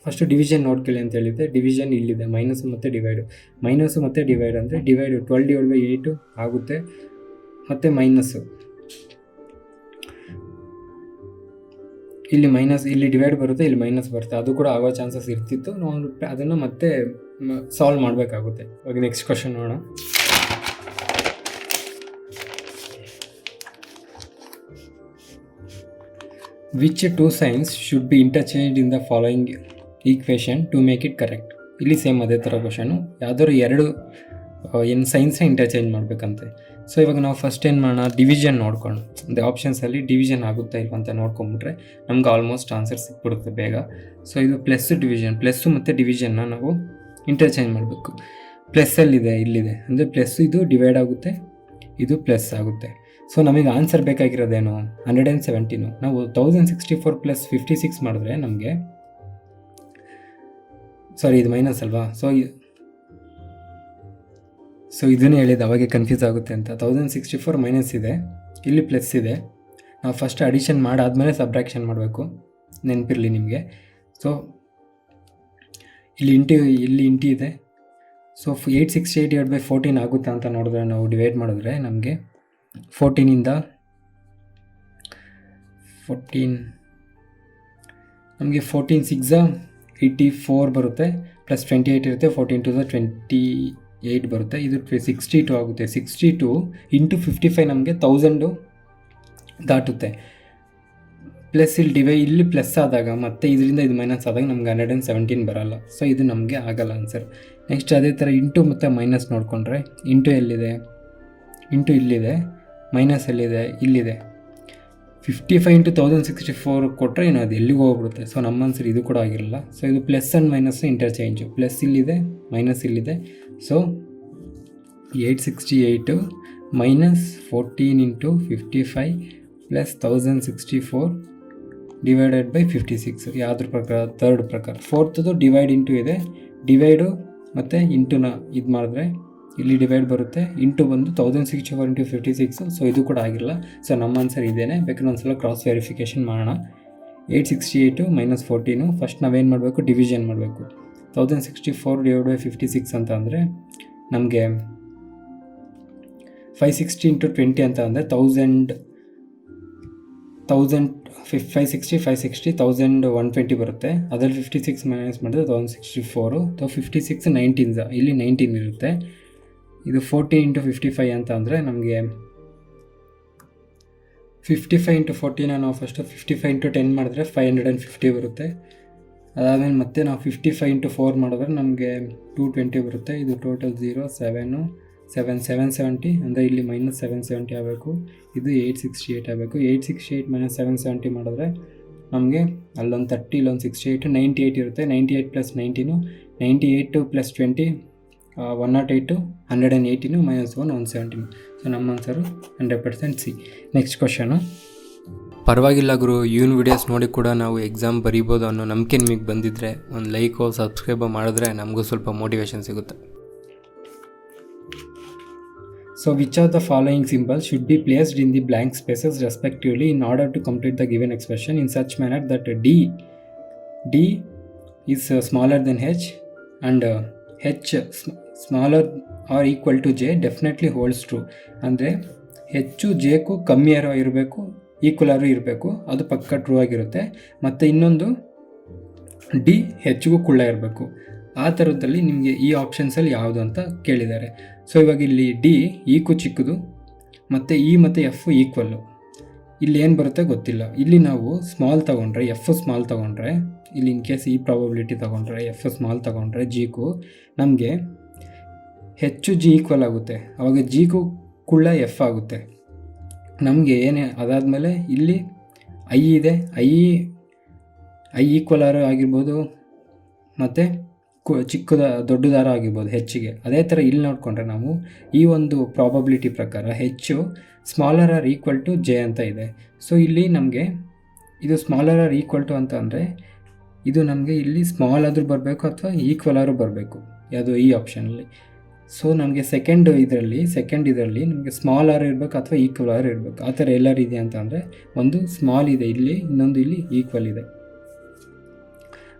ಫಸ್ಟು ಡಿವಿಷನ್ ನೋಡ್ಕೊಳ್ಳಿ ಅಂತ ಹೇಳಿದ್ದೆ. ಡಿವಿಷನ್ ಇಲ್ಲಿದೆ, ಮೈನಸ್ ಮತ್ತು ಡಿವೈಡು. ಮೈನಸ್ಸು ಮತ್ತು ಡಿವೈಡ್ ಅಂದರೆ ಡಿವೈಡು 12/8 ಆಗುತ್ತೆ, ಮತ್ತು ಮೈನಸ್ಸು ಇಲ್ಲಿ ಮೈನಸ್, ಇಲ್ಲಿ ಡಿವೈಡ್ ಬರುತ್ತೆ, ಇಲ್ಲಿ ಮೈನಸ್ ಬರುತ್ತೆ. ಅದು ಕೂಡ ಆಗೋ ಚಾನ್ಸಸ್ ಇರ್ತಿತ್ತು. ನಾವು ಅದನ್ನು ಮತ್ತೆ ಸಾಲ್ವ್ ಮಾಡಬೇಕಾಗುತ್ತೆ. ಇವಾಗ ನೆಕ್ಸ್ಟ್ ಕ್ವಶನ್ ನೋಡೋಣ. Which 2 signs should be interchanged in the following equation to make it correct. ಇಲ್ಲಿ ಸೇಮ್ ಅದೇ ಥರ ಕ್ವಶನು. ಯಾವುದಾದ್ರು 2 ಸೈನ್ಸ್ನ ಇಂಟರ್ಚೇಂಜ್ ಮಾಡಬೇಕಂತೆ. ಸೊ ಇವಾಗ ನಾವು ಫಸ್ಟ್ ಏನು ಮಾಡೋಣ, ಡಿವಿಷನ್ ನೋಡ್ಕೊಂಡು ಅಂದರೆ ಆಪ್ಷನ್ಸಲ್ಲಿ ಡಿವಿಷನ್ ಆಗುತ್ತಾ ಇಲ್ಲ ಅಂತ ನೋಡ್ಕೊಂಬಿಟ್ರೆ ನಮ್ಗೆ ಆಲ್ಮೋಸ್ಟ್ ಆನ್ಸರ್ ಸಿಕ್ಬಿಡುತ್ತೆ ಬೇಗ. ಸೊ ಇದು ಪ್ಲಸ್ಸು ಮತ್ತು ಡಿವಿಷನ್ನ ನಾವು ಇಂಟರ್ಚೇಂಜ್ ಮಾಡಬೇಕು. ಪ್ಲಸ್ಸಲ್ಲಿದೆ, ಇಲ್ಲಿದೆ ಅಂದರೆ ಪ್ಲಸ್ಸು, ಇದು ಡಿವೈಡ್ ಆಗುತ್ತೆ, ಇದು ಪ್ಲಸ್ ಆಗುತ್ತೆ. ಸೊ ನಮಗೆ ಆನ್ಸರ್ ಬೇಕಾಗಿರೋದೇನು 117. ನಾವು 1064 + 56 ಮಾಡಿದ್ರೆ ನಮಗೆ, ಸಾರಿ ಇದು ಮೈನಸ್ ಅಲ್ವಾ. ಸೊ ಇದನ್ನೇ ಹೇಳಿದ್ದು ಅವಾಗೆ ಕನ್ಫ್ಯೂಸ್ ಆಗುತ್ತೆ ಅಂತ. 1064 ಮೈನಸ್ ಇದೆ, ಇಲ್ಲಿ ಪ್ಲಸ್ ಇದೆ. ನಾವು ಫಸ್ಟ್ ಅಡಿಷನ್ ಮಾಡಾದಮೇಲೆ ಸಬ್ಟ್ರಾಕ್ಷನ್ ಮಾಡಬೇಕು, ನೆನಪಿರಲಿ ನಿಮಗೆ. ಸೊ ಇಲ್ಲಿ ಇಂಟಿ ಇದೆ. ಸೊ 868/14 ಆಗುತ್ತಾ ಅಂತ ನೋಡಿದ್ರೆ ನಾವು ಡಿವೈಡ್ ಮಾಡಿದ್ರೆ ನಮಗೆ 14 ನಮಗೆ 14 6 84 ಬರುತ್ತೆ, ಪ್ಲಸ್ 28 ಇರುತ್ತೆ, 14 2 28 ಬರುತ್ತೆ. ಇದು 62 ಆಗುತ್ತೆ. 62 × 55 ನಮಗೆ 1000 ದಾಟುತ್ತೆ. ಪ್ಲಸ್ ಇಲ್ಲಿ ಪ್ಲಸ್ ಆದಾಗ ಮತ್ತೆ ಇದರಿಂದ ಇದು ಮೈನಸ್ ಆದಾಗ ನಮ್ಗೆ 117 ಬರೋಲ್ಲ. ಸೊ ಇದು ನಮಗೆ ಆಗಲ್ಲ ಆನ್ಸರ್. ನೆಕ್ಸ್ಟ್ ಅದೇ ಥರ ಇಂಟು ಮತ್ತು ಮೈನಸ್ ನೋಡಿಕೊಂಡ್ರೆ, ಇಂಟು ಎಲ್ಲಿದೆ, ಇಂಟು ಇಲ್ಲಿದೆ, ಮೈನಸ್ ಎಲ್ಲಿದೆ, ಇಲ್ಲಿದೆ. 55 × 1064 ಕೊಟ್ಟರೆ ಏನು ಅದು ಎಲ್ಲಿಗೆ ಹೋಗ್ಬಿಡುತ್ತೆ. ಸೊ ನಮ್ಮ ಆನ್ಸರ್ ಇದು ಕೂಡ ಆಗಿರಲ್ಲ. ಸೊ ಇದು ಪ್ಲಸ್ ಆ್ಯಂಡ್ ಮೈನಸ್ ಇಂಟರ್ಚೇಂಜು. ಪ್ಲಸ್ ಇಲ್ಲಿದೆ, ಮೈನಸ್ ಇಲ್ಲಿದೆ. ಸೊ 868 -14 × 55 + 1064 / 56 ಯಾವ್ದ್ರ ಪ್ರಕಾರ, ಥರ್ಡ್ ಪ್ರಕಾರ. ಫೋರ್ತದು ಡಿವೈಡ್ ಇಂಟು ಇದೆ, ಡಿವೈಡು ಮತ್ತು ಇಂಟುನ ಇದು ಮಾಡಿದ್ರೆ ಇಲ್ಲಿ ಡಿವೈಡ್ ಬರುತ್ತೆ, ಇಂಟು ಬಂದು 1064 × 56. ಸೊ ಇದು ಕೂಡ ಆಗಿರಲ್ಲ. ಸೊ ನಮ್ಮ ಆನ್ಸರ್ ಇದೇನೆ. ಬೇಕಾದ್ರೆ ಒಂದ್ಸಲ ಕ್ರಾಸ್ ವೆರಿಫಿಕೇಷನ್ ಮಾಡೋಣ. 868 - 14 ಫಸ್ಟ್ ನಾವೇನು ಮಾಡಬೇಕು, ಡಿವಿಷನ್ ಮಾಡಬೇಕು. 1064 / 56 ಅಂತ ಅಂದರೆ ನಮಗೆ 560 × 20 ಅಂತ ಅಂದರೆ 560 1120 ಬರುತ್ತೆ. ಅದರಲ್ಲಿ 56 ಮೈನಸ್ ಮಾಡಿದ್ರೆ 1064. 56 19s ಇಲ್ಲಿ 19 ಇರುತ್ತೆ. ಇದು 14 × 55 ಅಂತ ಅಂದರೆ ನಮಗೆ 55 × 14 ನಾವು ಫಸ್ಟು 55 × 10 ಮಾಡಿದ್ರೆ 550 ಬರುತ್ತೆ. ಅದಾದಮೇಲೆ ಮತ್ತೆ ನಾವು 55 × 4 ಮಾಡಿದ್ರೆ ನಮಗೆ 220 ಬರುತ್ತೆ. ಇದು ಟೋಟಲ್ 0 7 770 ಅಂದರೆ ಇಲ್ಲಿ -770 ಆಗಬೇಕು. ಇದು 868 ಆಗಬೇಕು. 868 - 770 ಮಾಡಿದ್ರೆ ನಮಗೆ ಅಲ್ಲೊಂದು 30 ಇಲ್ಲೊಂದು 68 98 ಇರುತ್ತೆ. 98 + 19 98 + 20 108 118 -1 117. ಸೊ ನಮ್ಮ ಆನ್ಸರು 100% ಸಿ. ನೆಕ್ಸ್ಟ್ ಕ್ವಶನು, ಪರವಾಗಿಲ್ಲ ಗುರು, ಇವನ್ ವಿಡಿಯೋಸ್ ನೋಡಿ ಕೂಡ ನಾವು ಎಕ್ಸಾಮ್ ಬರೀಬೋದು ಅನ್ನೋ ನಂಬಿಕೆ ನಿಮಗೆ ಬಂದಿದ್ದರೆ ಒಂದು ಲೈಕೋ ಸಬ್ಸ್ಕ್ರೈಬೋ ಮಾಡಿದ್ರೆ ನಮಗೂ ಸ್ವಲ್ಪ ಮೋಟಿವೇಶನ್ ಸಿಗುತ್ತೆ. So which of the following symbols should be placed in the blank spaces respectively in order to complete the given expression in such manner that D is smaller than H and H smaller or equal to J definitely holds true. ಅಂದರೆ ಹೆಚ್ಚು ಜೇಕು ಕಮ್ಮಿ ಇರಬೇಕು, equal ಆರು ಇರಬೇಕು, ಅದು ಪಕ್ಕ true ಆಗಿರುತ್ತೆ. ಮತ್ತು ಇನ್ನೊಂದು ಡಿ ಹೆಚ್ಚಿಗೂ ಕುಳ್ಳ ಇರಬೇಕು. ಆ ಥರದಲ್ಲಿ ನಿಮಗೆ ಈ ಆಪ್ಷನ್ಸಲ್ಲಿ ಯಾವುದು ಅಂತ ಕೇಳಿದ್ದಾರೆ. ಸೊ ಇವಾಗ ಇಲ್ಲಿ ಡಿ ಈಕು ಚಿಕ್ಕದು ಮತ್ತು ಇ ಮತ್ತು ಎಫ್ ಈಕ್ವಲ್ಲು. ಇಲ್ಲಿ ಏನು ಬರುತ್ತೆ ಗೊತ್ತಿಲ್ಲ. ಇಲ್ಲಿ ನಾವು ಸ್ಮಾಲ್ ತೊಗೊಂಡ್ರೆ, ಎಫ್ ಸ್ಮಾಲ್ ತೊಗೊಂಡ್ರೆ, ಇಲ್ಲಿ ಇನ್ ಕೇಸ್ ಈ ಪ್ರಾಬಬಿಲಿಟಿ ತೊಗೊಂಡ್ರೆ, ಎಫ್ ಸ್ಮಾಲ್ ತೊಗೊಂಡ್ರೆ ಜಿಗೂ ನಮಗೆ ಹೆಚ್ಚು ಜಿ ಈಕ್ವಲ್ ಆಗುತ್ತೆ. ಆವಾಗ ಜಿಗೂ ಕುಳ್ಳ ಎಫ್ ಆಗುತ್ತೆ. ನಮಗೆ ಏನೇ ಅದಾದಮೇಲೆ ಇಲ್ಲಿ ಐ ಇದೆ, ಐ ಈಕ್ವಲ್ ಆರು ಆಗಿರ್ಬೋದು ಮತ್ತು ದೊಡ್ಡದಾರ ಆಗಿರ್ಬೋದು ಹೆಚ್ಚಿಗೆ. ಅದೇ ಥರ ಇಲ್ಲಿ ನೋಡಿಕೊಂಡ್ರೆ ನಾವು ಈ ಒಂದು ಪ್ರಾಬಬಿಲಿಟಿ ಪ್ರಕಾರ ಹೆಚ್ಚು smaller or equal to J ಅಂತ ಇದೆ. ಸೊ ಇಲ್ಲಿ ನಮಗೆ ಇದು ಸ್ಮಾಲರ್ ಆರ್ ಈಕ್ವಲ್ ಟು ಅಂತ ಅಂದರೆ ಇದು ನಮಗೆ ಇಲ್ಲಿ ಸ್ಮಾಲ್ ಆದರೂ ಬರಬೇಕು ಅಥವಾ ಈಕ್ವಲ್ ಆದರೂ ಬರಬೇಕು, ಯಾವುದು ಈ ಆಪ್ಷನಲ್ಲಿ. ಸೊ ನಮಗೆ ಸೆಕೆಂಡ್ ಇದರಲ್ಲಿ ನಮಗೆ ಸ್ಮಾಲ್ ಆರ್ ಇರಬೇಕು ಅಥವಾ ಈಕ್ವಲ್ ಆರ್ ಇರಬೇಕು. ಆ ಥರ ಎಲ್ಲರೂ ಇದೆ ಅಂತ ಅಂದರೆ ಒಂದು ಸ್ಮಾಲ್ ಇದೆ ಇಲ್ಲಿ, ಇನ್ನೊಂದು ಇಲ್ಲಿ ಈಕ್ವಲ್ ಇದೆ.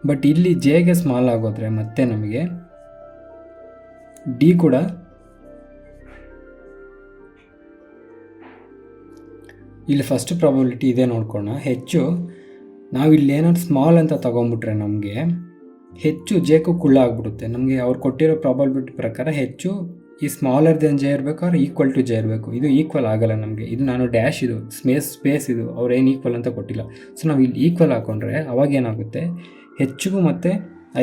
ಬಟ್ ಇಲ್ಲಿ ಜೆಗೆ ಸ್ಮಾಲ್ ಆಗೋದ್ರೆ ಮತ್ತೆ ನಮಗೆ ಡಿ ಕೂಡ ಇಲ್ಲಿ ಫಸ್ಟ್ ಪ್ರಾಬಬಿಲಿಟಿ ಇದೆ ನೋಡ್ಕೊಳ್ಳೋಣ. ಹೆಚ್ಚು ನಾವು ಇಲ್ಲಿ ಏನಾದ್ರು ಸ್ಮಾಲ್ ಅಂತ ತೊಗೊಂಬಿಟ್ರೆ ನಮಗೆ ಹೆಚ್ಚು ಜೇಕು ಕುಳ್ಳ ಆಗಿಬಿಡುತ್ತೆ. ನಮಗೆ ಅವ್ರು ಕೊಟ್ಟಿರೋ ಪ್ರಾಬಬಿಲಿಟಿ ಪ್ರಕಾರ ಹೆಚ್ಚು ಈ ಸ್ಮಾಲರ್ ದೆನ್ ಜೆ ಇರಬೇಕು ಅವ್ರು ಈಕ್ವಲ್ ಟು ಜೆ ಇರಬೇಕು. ಇದು ಈಕ್ವಲ್ ಆಗಲ್ಲ ನಮಗೆ. ಇದು ನಾನು ಡ್ಯಾಶ್, ಇದು ಸ್ಪೇಸ್ ಇದು ಅವ್ರೇನು ಈಕ್ವಲ್ ಅಂತ ಕೊಟ್ಟಿಲ್ಲ. ಸೊ ನಾವು ಇಲ್ಲಿ ಈಕ್ವಲ್ ಹಾಕ್ಕೊಂಡ್ರೆ ಅವಾಗ ಏನಾಗುತ್ತೆ, ಹೆಚ್ಚಿಗೂ ಮತ್ತು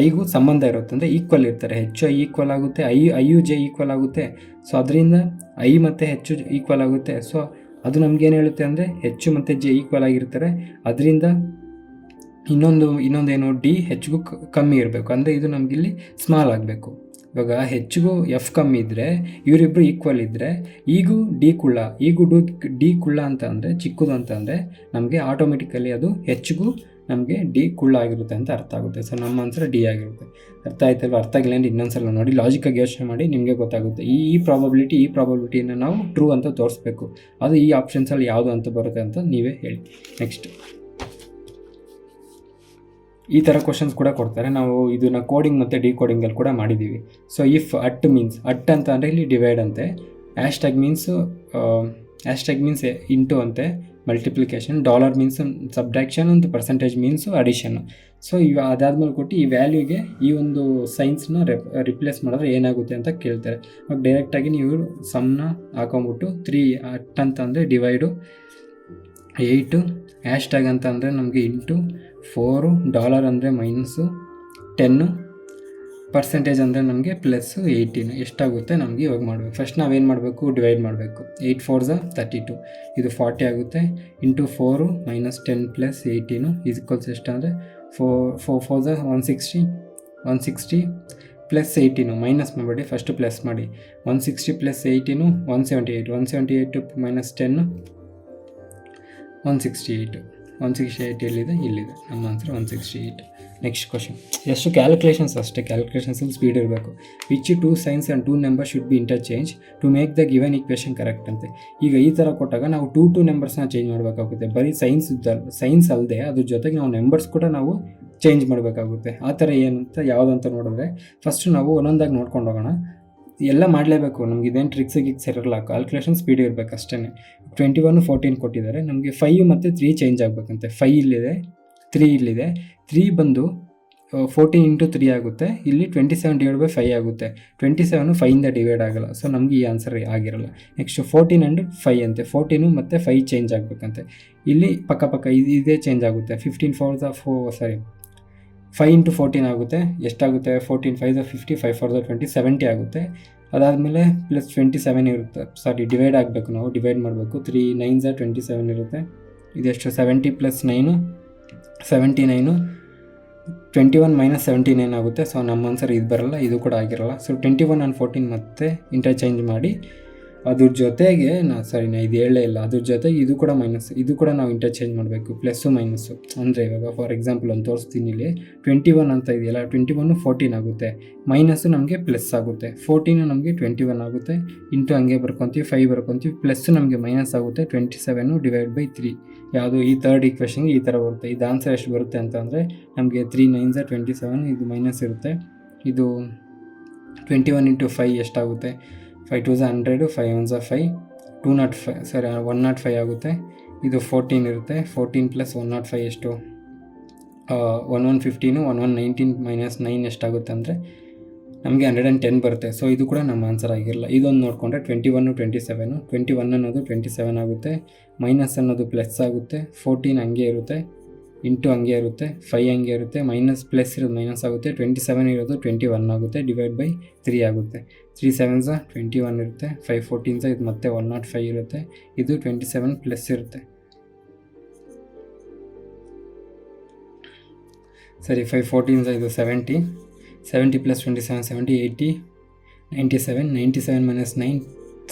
ಐಗೂ ಸಂಬಂಧ ಇರುತ್ತೆ, ಅಂದರೆ ಈಕ್ವಲ್ ಇರ್ತಾರೆ. ಹೆಚ್ಚು ಐ ಈಕ್ವಲ್ ಆಗುತ್ತೆ, ಐಯು ಜೆ ಈಕ್ವಲ್ ಆಗುತ್ತೆ. ಸೊ ಅದರಿಂದ ಐ ಮತ್ತು ಹೆಚ್ಚು ಈಕ್ವಲ್ ಆಗುತ್ತೆ. ಸೊ ಅದು ನಮಗೇನು ಹೇಳುತ್ತೆ ಅಂದರೆ ಹೆಚ್ಚು ಮತ್ತು ಜೆ ಈಕ್ವಲ್ ಆಗಿರ್ತಾರೆ. ಅದರಿಂದ ಇನ್ನೊಂದೇನು ಡಿ ಹೆಚ್ಚಿಗೂ ಕಮ್ಮಿ ಇರಬೇಕು, ಅಂದರೆ ಇದು ನಮಗಿಲ್ಲಿ ಸ್ಮಾಲ್ ಆಗಬೇಕು. ಇವಾಗ ಹೆಚ್ಚಿಗೂ ಎಫ್ ಕಮ್ಮಿ ಇದ್ದರೆ, ಇವರಿಬ್ಬರು ಈಕ್ವಲ್ ಇದ್ದರೆ ಈಗೂ ಡಿ ಕುಳ್ಳ ಅಂತ ಅಂದರೆ ಚಿಕ್ಕದು ಅಂತ ಅಂದರೆ ನಮಗೆ ಆಟೋಮೆಟಿಕಲಿ ಅದು ಹೆಚ್ಚಿಗೂ ನಮಗೆ ಡಿ ಕುಳ್ಳ ಆಗಿರುತ್ತೆ ಅಂತ ಅರ್ಥ ಆಗುತ್ತೆ. ಸೊ ನಮ್ಮ ಆನ್ಸರ್ ಡಿ ಆಗಿರುತ್ತೆ. ಅರ್ಥ ಆಯ್ತಲ್ವ? ಅರ್ಥ ಆಗಿಲ್ಲ ಅಂದರೆ ಇನ್ನೊಂದ್ಸಲ ನೋಡಿ, ಲಾಜಿಕಾಗಿ ಯೋಚನೆ ಮಾಡಿ, ನಿಮಗೆ ಗೊತ್ತಾಗುತ್ತೆ. ಈ ಪ್ರಾಬಬಿಲಿಟಿನ ನಾವು ಟ್ರೂ ಅಂತ ತೋರಿಸ್ಬೇಕು. ಅದು ಈ ಆಪ್ಷನ್ಸಲ್ಲಿ ಯಾವುದು ಅಂತ ಬರುತ್ತೆ ಅಂತ ನೀವೇ ಹೇಳಿ. ನೆಕ್ಸ್ಟ್ ಈ ಥರ ಕ್ವಶನ್ಸ್ ಕೂಡ ಕೊಡ್ತಾರೆ. ನಾವು ಇದನ್ನು ಕೋಡಿಂಗ್ ಮತ್ತು ಡಿಕೋಡಿಂಗಲ್ಲಿ ಕೂಡ ಮಾಡಿದ್ದೀವಿ. So if at means, at ಅಂತ ಅಂದರೆ ಇಲ್ಲಿ ಡಿವೈಡ್ ಅಂತೆ, ಹ್ಯಾಶ್ಟ್ಯಾಗ್ ಮೀನ್ಸ್ ಇಂಟು ಅಂತೆ ಮಲ್ಟಿಪ್ಲಿಕೇಶನ್, ಡಾಲರ್ ಮೀನ್ಸ್ ಸಬ್ಟ್ರಾಕ್ಷನ್ ಅಂತ, ಪರ್ಸೆಂಟೇಜ್ ಮೀನ್ಸು ಅಡಿಷನ್ನು. ಸೊ ಅದಾದ್ಮೇಲೆ ಕೊಟ್ಟು ಈ ವ್ಯಾಲ್ಯೂಗೆ ಈ ಒಂದು ಸೈನ್ಸ್ನ ರಿಪ್ಲೇಸ್ ಮಾಡಿದ್ರೆ ಏನಾಗುತ್ತೆ ಅಂತ ಕೇಳ್ತಾರೆ. ಅವಾಗ ಡೈರೆಕ್ಟಾಗಿ ನೀವು ಸಮ್ನ ಹಾಕೊಂಬಿಟ್ಟು 3 ಅಟ್ ಅಂತ ಅಂದರೆ ಡಿವೈಡು 8, ಹ್ಯಾಶ್ಟ್ಯಾಗ್ ಅಂತ ಅಂದರೆ ನಮಗೆ ಇಂಟು 4, ಡಾಲರ್ ಅಂದರೆ -10, ಪರ್ಸೆಂಟೇಜ್ ಅಂದರೆ ನಮಗೆ +18. ಎಷ್ಟಾಗುತ್ತೆ ನಮಗೆ ಇವಾಗ ಮಾಡಬೇಕು. ಫಸ್ಟ್ ನಾವೇನು ಮಾಡಬೇಕು, ಡಿವೈಡ್ ಮಾಡಬೇಕು. 8 4s 32, ಇದು 40 ಆಗುತ್ತೆ. ಇಂಟು 4 -10 +18 ಈಕ್ವಲ್ಸ್ ಎಷ್ಟು ಅಂದರೆ 4 4s 160 +18 ಮೈನಸ್ ಮಾಡಬೇಡಿ, ಫಸ್ಟು ಪ್ಲಸ್ ಮಾಡಿ. 160 +18 178 -10 168 ಎಲ್ಲಿದೆ, ಇಲ್ಲಿದೆ. ನಮ್ಮ ಆನ್ಸರ್ 168. Next question. ಎಷ್ಟು ಕ್ಯಾಲ್ಕುಲೇಷನ್ಸ್ ಅಷ್ಟೇ, ಕ್ಯಾಲ್ಕುಲೇಷನ್ಸಲ್ಲಿ ಸ್ಪೀಡ್ ಇರಬೇಕು. Which 2 signs and 2 number should be interchange to make the given equation correct ಅಂತೆ. ಈಗ ಈ ಥರ ಕೊಟ್ಟಾಗ ನಾವು 2 ನಂಬರ್ಸ್ನ ಚೇಂಜ್ ಮಾಡಬೇಕಾಗುತ್ತೆ. ಬರೀ ಸೈನ್ಸ್ ಅಲ್ಲದೆ ಅದ್ರ ಜೊತೆಗೆ ನಾವು ನಂಬರ್ಸ್ ಕೂಡ ನಾವು ಚೇಂಜ್ ಮಾಡಬೇಕಾಗುತ್ತೆ. ಆ ಥರ ಏನಂತ ಯಾವುದಂತ ನೋಡಿದ್ರೆ ಫಸ್ಟು ನಾವು ಒಂದೊಂದಾಗಿ ನೋಡ್ಕೊಂಡು ಹೋಗೋಣ. ಎಲ್ಲ ಮಾಡಲೇಬೇಕು, ನಮ್ಗೆ ಇದೇನು ಟ್ರಿಕ್ಸಿಗೆ ಇರಲ್ಲ, ಕ್ಯಾಲ್ಕುಲೇಷನ್ ಸ್ಪೀಡ್ ಇರಬೇಕು ಅಷ್ಟೇ. 21 14 ಕೊಟ್ಟಿದ್ದಾರೆ, ನಮಗೆ 5 ಮತ್ತು 3 ಚೇಂಜ್ ಆಗಬೇಕಂತೆ. 5 ಇಲ್ಲಿದೆ, 3 ಇಲ್ಲಿದೆ. 3 ಬಂದು 14 × 3 ಆಗುತ್ತೆ. ಇಲ್ಲಿ 27 / 5 ಆಗುತ್ತೆ. 27 5ಇಂದ ಡಿವೈಡ್ ಆಗಲ್ಲ. ಸೊ ನಮಗೆ ಈ ಆನ್ಸರ್ ಆಗಿರಲ್ಲ. ನೆಕ್ಸ್ಟ್ 14 and 5 ಅಂತೆ. 14 ಮತ್ತು 5 ಚೇಂಜ್ ಆಗಬೇಕಂತೆ. ಇಲ್ಲಿ ಪಕ್ಕ ಇದೇ ಚೇಂಜ್ ಆಗುತ್ತೆ. 15 5 × 14 ಆಗುತ್ತೆ. ಎಷ್ಟಾಗುತ್ತೆ, 14 5s 50, 5 4s 20, 70 ಆಗುತ್ತೆ. ಅದಾದಮೇಲೆ +27 ಇರುತ್ತೆ. ಡಿವೈಡ್ ಆಗಬೇಕು, ನಾವು ಡಿವೈಡ್ ಮಾಡಬೇಕು. 3 9s 27 ಇರುತ್ತೆ. ಇದೆಷ್ಟು, 70 + 9 79, 21 - 79 ಆಗುತ್ತೆ. ಸೊ ನಮ್ಮ ಆನ್ಸರ್ ಇದು ಬರಲ್ಲ, ಇದು ಕೂಡ ಆಗಿರಲ್ಲ. ಸೊ 21 and 14 ಮತ್ತೆ ಇಂಟರ್ಚೇಂಜ್ ಮಾಡಿ ಅದ್ರ ಜೊತೆಗೆ ನಾ ಇದು ಹೇಳೇ ಇಲ್ಲ, ಅದ್ರ ಜೊತೆಗೆ ಇದು ಕೂಡ ಮೈನಸ್, ಇದು ಕೂಡ ನಾವು ಇಂಟರ್ಚೇಂಜ್ ಮಾಡಬೇಕು, ಪ್ಲಸ್ಸು ಮೈನಸ್ಸು. ಅಂದರೆ ಇವಾಗ ಫಾರ್ ಎಕ್ಸಾಂಪಲ್ ಒಂದು ತೋರಿಸ್ತೀನಿ ಇಲ್ಲಿ 21 ಅಂತ ಇದೆಯಲ್ಲ, 21 14 ಆಗುತ್ತೆ, ಮೈನಸ್ಸು ನಮಗೆ ಪ್ಲಸ್ ಆಗುತ್ತೆ, 14 ನಮಗೆ 21 ಆಗುತ್ತೆ, ಇಂಟು ಹಂಗೆ ಬರ್ಕೊತೀವಿ, 5 ಬರ್ಕೊತೀವಿ, ಪ್ಲಸ್ಸು ನಮಗೆ ಮೈನಸ್ ಆಗುತ್ತೆ, 27 ಡಿವೈಡ್ ಬೈ 3. ಯಾವುದು ಈ ಥರ್ಡ್ ಈಕ್ವೇಷನ್ಗೆ ಈ ಥರ ಬರುತ್ತೆ. ಇದು ಆನ್ಸರ್ ಎಷ್ಟು ಬರುತ್ತೆ ಅಂತ ಅಂದರೆ ನಮಗೆ 3 9 27, ಇದು ಮೈನಸ್ ಇರುತ್ತೆ, ಇದು 21 ಇಂಟು 5 ಎಷ್ಟಾಗುತ್ತೆ, 5 2 100, 5 1 5, 205 ಸರಿ 105 ಆಗುತ್ತೆ, ಇದು 14 ಇರುತ್ತೆ, 14 ಪ್ಲಸ್ 105 ಎಷ್ಟು, 1115, 1119 ಮೈನಸ್ 9 ಎಷ್ಟಾಗುತ್ತೆ ಅಂದರೆ ನಮಗೆ 110 ಬರುತ್ತೆ. ಸೊ ಇದು ಕೂಡ ನಮ್ಮ ಆನ್ಸರ್ ಆಗಿರಲ್ಲ. ಇದೊಂದು ನೋಡಿಕೊಂಡ್ರೆ 21 27, 21 ಅನ್ನೋದು 27 ಆಗುತ್ತೆ, ಮೈನಸ್ ಅನ್ನೋದು ಪ್ಲಸ್ ಆಗುತ್ತೆ, 14 ಹಂಗೆ ಇರುತ್ತೆ, ಇಂಟು ಹಂಗೆ ಇರುತ್ತೆ, 5 ಹಂಗೆ ಇರುತ್ತೆ, ಮೈನಸ್ ಪ್ಲಸ್ ಇರೋದು ಮೈನಸ್ ಆಗುತ್ತೆ, 27 ಇರೋದು 21 ಆಗುತ್ತೆ, ಡಿವೈಡ್ ಬೈ 3 ಆಗುತ್ತೆ. 3 7s 21 ಇರುತ್ತೆ, 5 14s ಇದು ಮತ್ತೆ 105 ಇರುತ್ತೆ, ಇದು 27 ಪ್ಲಸ್ ಇರುತ್ತೆ. ಸರಿ 5 14s ಇದು 70 ಪ್ಲಸ್ 27 70 80 97 97 ಮೈನಸ್ 9